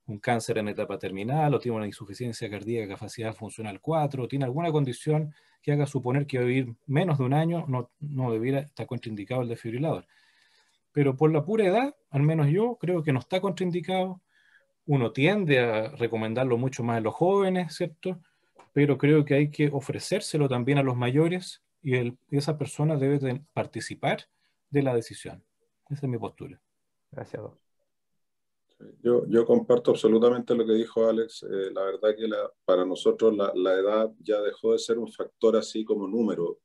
un cáncer en etapa terminal o tiene una insuficiencia cardíaca, capacidad funcional 4, o tiene alguna condición que haga suponer que va a vivir menos de un año, no debiera estar contraindicado el desfibrilador. Pero por la pura edad, al menos yo creo que no está contraindicado. Uno tiende a recomendarlo mucho más en los jóvenes, ¿cierto? Pero creo que hay que ofrecérselo también a los mayores y esa persona debe participar de la decisión. Esa es mi postura. Gracias, doctor. Yo comparto absolutamente lo que dijo Alex. La verdad que para nosotros la edad ya dejó de ser un factor así como número,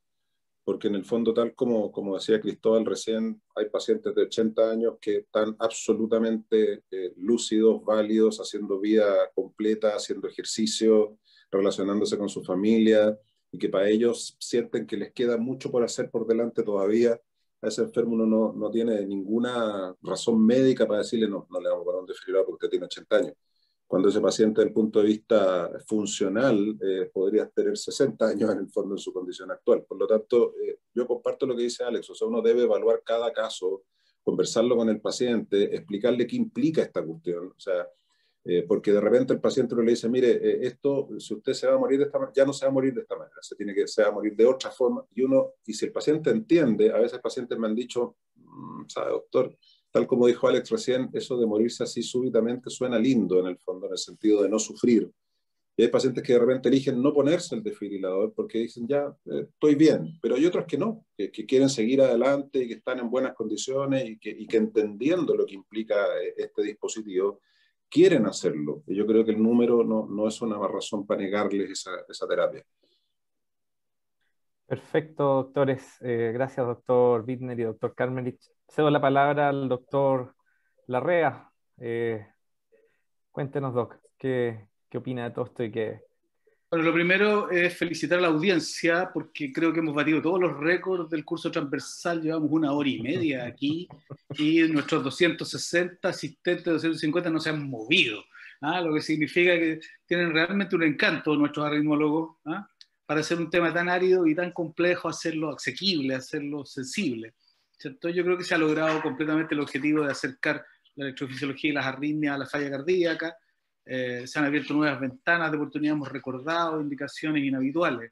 porque en el fondo, tal como decía Cristóbal recién, hay pacientes de 80 años que están absolutamente lúcidos, válidos, haciendo vida completa, haciendo ejercicio, relacionándose con su familia, y que para ellos sienten que les queda mucho por hacer por delante todavía. A ese enfermo uno no tiene ninguna razón médica para decirle no le vamos a poner un desfibrilador porque usted tiene 80 años. cuando ese paciente, desde el punto de vista funcional, podría tener 60 años en el fondo en su condición actual. Por lo tanto, yo comparto lo que dice Alex, o sea, uno debe evaluar cada caso, conversarlo con el paciente, explicarle qué implica esta cuestión, o sea, porque de repente el paciente uno le dice, mire, esto, si usted se va a morir de esta manera, ya no se va a morir de esta manera, se va a morir de otra forma, y si el paciente entiende, a veces pacientes me han dicho, ¿sabe, doctor? Tal como dijo Alex recién, eso de morirse así súbitamente suena lindo en el fondo, en el sentido de no sufrir. Y hay pacientes que de repente eligen no ponerse el desfibrilador porque dicen, ya, estoy bien, pero hay otros que no, que quieren seguir adelante y que están en buenas condiciones y que entendiendo lo que implica este dispositivo, quieren hacerlo. Y yo creo que el número no es una razón para negarles esa terapia. Perfecto, doctores. Gracias, doctor Bittner y doctor Karmelich. Cedo la palabra al doctor Larrea. Cuéntenos, doc, ¿qué opina de todo esto y qué? Bueno, lo primero es felicitar a la audiencia porque creo que hemos batido todos los récords del curso transversal, llevamos 1 hora y media aquí y nuestros 260 asistentes, 250 no se han movido, lo que significa que tienen realmente un encanto nuestros arritmólogos para hacer un tema tan árido y tan complejo, hacerlo asequible, hacerlo sensible, ¿cierto? Yo creo que se ha logrado completamente el objetivo de acercar la electrofisiología y las arritmias a la falla cardíaca. Se han abierto nuevas ventanas de oportunidad, hemos recordado indicaciones inhabituales.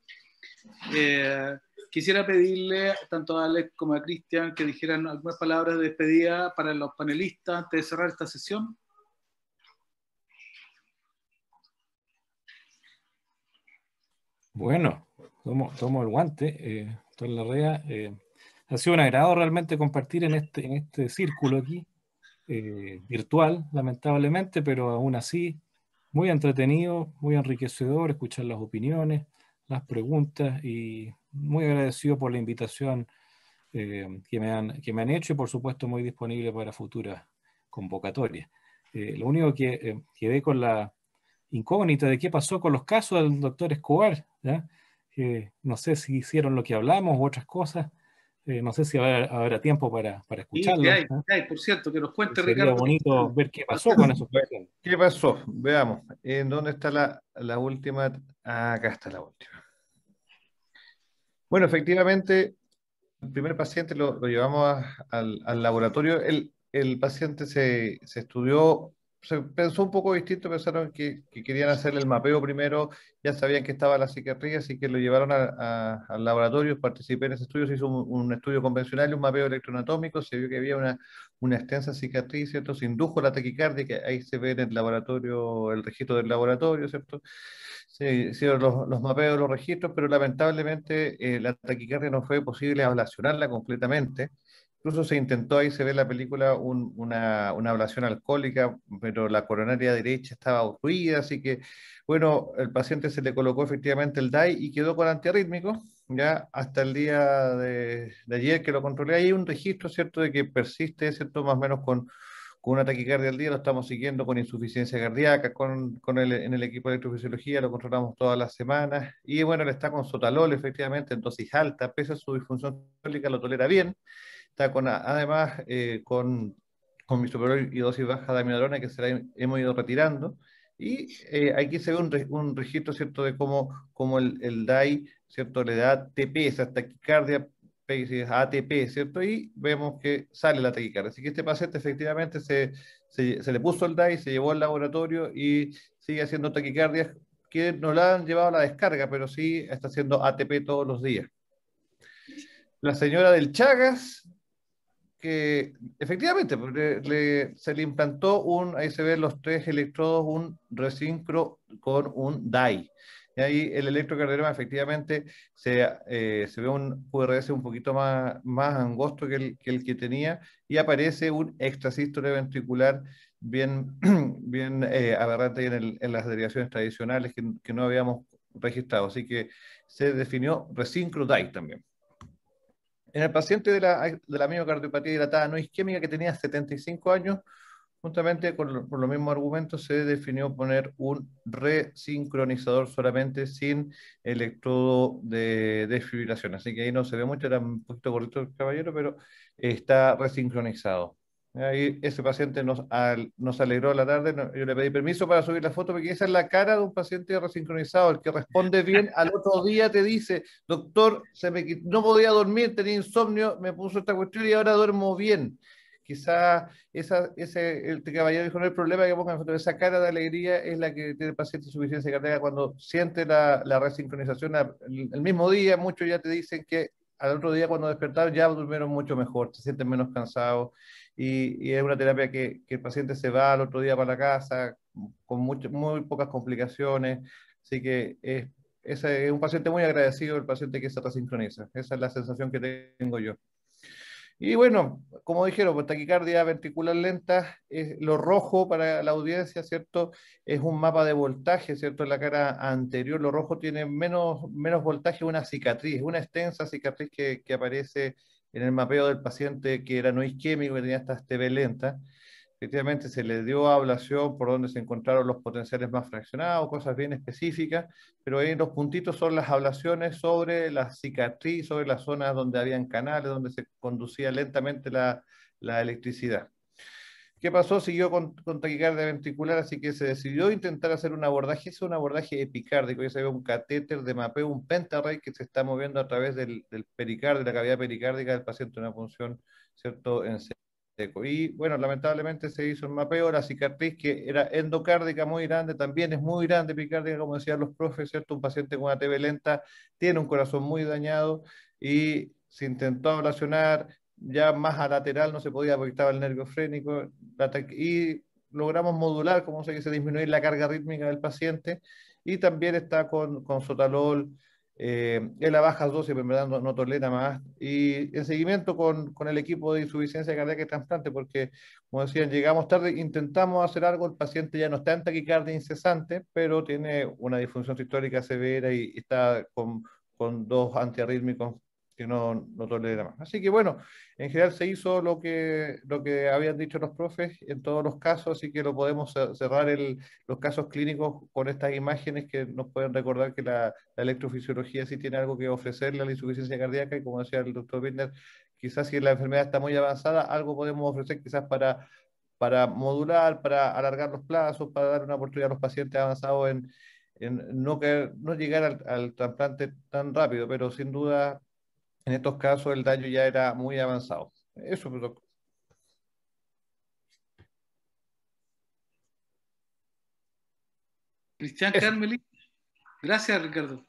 Quisiera pedirle tanto a Alex como a Cristian que dijeran algunas palabras de despedida para los panelistas antes de cerrar esta sesión. Bueno, tomo el guante, doctor Larrea. Ha sido un agrado realmente compartir en este círculo aquí, virtual, lamentablemente, pero aún así muy entretenido, muy enriquecedor escuchar las opiniones, las preguntas y muy agradecido por la invitación que me han hecho y por supuesto muy disponible para futuras convocatorias. Lo único que quedé con la incógnita de qué pasó con los casos del doctor Escobar, ¿ya? No sé si hicieron lo que hablamos u otras cosas, no sé si habrá tiempo para Y escucharlo. por cierto, que nos cuente Sería Ricardo. bonito ver qué pasó con esos pacientes. ¿Qué pasó? Veamos. ¿En dónde está la última? Acá está la última. Bueno, efectivamente, el primer paciente lo llevamos al laboratorio. El paciente se estudió, se pensó un poco distinto, pensaron que querían hacerle el mapeo primero, ya sabían que estaba la psiquiatría, así que lo llevaron al laboratorio, participé en ese estudio, se hizo un estudio convencional y un mapeo electroanatómico, se vio que había una extensa cicatriz, ¿cierto? Se indujo la taquicardia, que ahí se ve en el laboratorio, el registro del laboratorio, ¿cierto? Se hicieron los mapeos de los registros, pero lamentablemente la taquicardia no fue posible ablacionarla completamente. Incluso se intentó, ahí se ve en la película, una ablación alcohólica, pero la coronaria derecha estaba obstruida, así que, bueno, el paciente se le colocó efectivamente el DAI y quedó con antiarrítmico, ya hasta el día de ayer que lo controlé. Hay un registro, ¿cierto?, de que persiste, ¿cierto?, más o menos con una taquicardia al día, lo estamos siguiendo con insuficiencia cardíaca, en el equipo de electrofisiología, lo controlamos todas las semanas, y bueno, él está con sotalol, efectivamente, en dosis alta, pese a su disfunción crónica, lo tolera bien, está además con misoprolol y dosis baja de amiodarona hemos ido retirando, y aquí se ve un registro, ¿cierto?, de cómo el DAI, ¿cierto?, le da TP, esa taquicardia, ATP, ¿cierto? Y vemos que sale la taquicardia. Así que este paciente efectivamente se le puso el DAI, se llevó al laboratorio y sigue haciendo taquicardias que no la han llevado a la descarga, pero sí está haciendo ATP todos los días. La señora del Chagas, que efectivamente se le implantó ahí se ven los 3 electrodos, un resincro con un DAI. Y ahí el electrocardiograma efectivamente se ve un QRS un poquito más angosto que el que tenía y aparece un extrasístole ventricular bien, bien aberrante en las derivaciones tradicionales que no habíamos registrado. Así que se definió resincro DAI también. En el paciente de la miocardiopatía dilatada no isquémica que tenía 75 años, justamente por los mismos argumentos se definió poner un resincronizador solamente sin electrodo de desfibrilación. Así que ahí no se ve mucho, era un poquito gordito el caballero, pero está resincronizado. Ahí ese paciente nos alegró la tarde, yo le pedí permiso para subir la foto, porque esa es la cara de un paciente resincronizado, el que responde bien, al otro día te dice, doctor, no podía dormir, tenía insomnio, me puso esta cuestión y ahora duermo bien. Quizá el caballero dijo, no hay problema que pongan foto, esa cara de alegría es la que tiene el paciente de insuficiencia cardíaca cuando siente la resincronización el mismo día. Muchos ya te dicen que al otro día cuando despertaron ya durmieron mucho mejor, se sienten menos cansados. Y es una terapia que el paciente se va al otro día para la casa con muy pocas complicaciones. Así que ese es un paciente muy agradecido, el paciente que se resincroniza. Esa es la sensación que tengo yo. Y bueno, como dijeron, pues, taquicardia ventricular lenta, lo rojo para la audiencia, ¿cierto? Es un mapa de voltaje, ¿cierto? En la cara anterior, lo rojo tiene menos voltaje, una cicatriz, una extensa cicatriz que aparece en el mapeo del paciente que era no isquémico, que tenía esta TB lenta. Efectivamente se le dio ablación por donde se encontraron los potenciales más fraccionados, cosas bien específicas, pero ahí los puntitos son las ablaciones sobre la cicatriz, sobre las zonas donde habían canales, donde se conducía lentamente la electricidad. ¿Qué pasó? Siguió con taquicardia ventricular, así que se decidió intentar hacer un abordaje, es un abordaje epicárdico, ya se ve un catéter de mapeo, un pentarray que se está moviendo a través del pericardio, de la cavidad pericárdica del paciente, una función, ¿cierto?, en seco. Y bueno, lamentablemente se hizo un mapeo, la cicatriz que era endocárdica muy grande, también es muy grande, epicárdica, como decían los profes, ¿cierto? Un paciente con una TB lenta tiene un corazón muy dañado y se intentó ablacionar, ya más a lateral no se podía porque estaba el nervio frénico, y logramos modular, como se dice, disminuir la carga rítmica del paciente, y también está con sotalol, en la baja dosis, pero en verdad no tolera más, y en seguimiento con el equipo de insuficiencia cardíaca y trasplante, porque, como decían, llegamos tarde, intentamos hacer algo, el paciente ya no está en taquicardia incesante, pero tiene una disfunción sistólica severa y está con 2 antiarrítmicos que no tolera más. Así que bueno, en general se hizo lo que habían dicho los profes en todos los casos, así que lo podemos cerrar los casos clínicos con estas imágenes que nos pueden recordar que la electrofisiología sí tiene algo que ofrecerle a la insuficiencia cardíaca, y como decía el doctor Bittner, quizás si la enfermedad está muy avanzada, algo podemos ofrecer quizás para modular, para alargar los plazos, para dar una oportunidad a los pacientes avanzados en no llegar al trasplante tan rápido, pero sin duda en estos casos el daño ya era muy avanzado. Eso, pues, doctor. Cristian Carmeli. Gracias, Ricardo.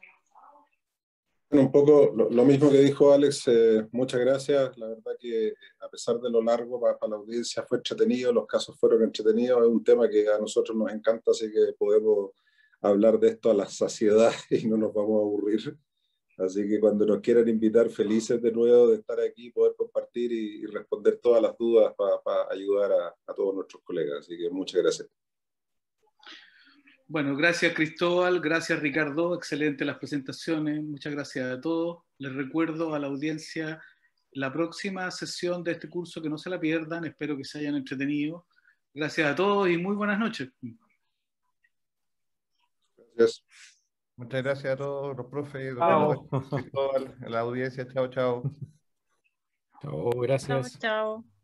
Bueno, un poco lo mismo que dijo Alex, muchas gracias. La verdad que a pesar de lo largo para la audiencia fue entretenido, los casos fueron entretenidos, es un tema que a nosotros nos encanta, así que podemos hablar de esto a la saciedad y no nos vamos a aburrir. Así que cuando nos quieran invitar, felices de nuevo de estar aquí, poder compartir y responder todas las dudas para ayudar a todos nuestros colegas. Así que muchas gracias. Bueno, gracias Cristóbal, gracias Ricardo, excelente las presentaciones, muchas gracias a todos. Les recuerdo a la audiencia la próxima sesión de este curso, que no se la pierdan, espero que se hayan entretenido. Gracias a todos y muy buenas noches. Gracias. Muchas gracias a todos los profes, Chao. Cristóbal, a la audiencia, chao, chao. Chao, gracias. Chao, chao.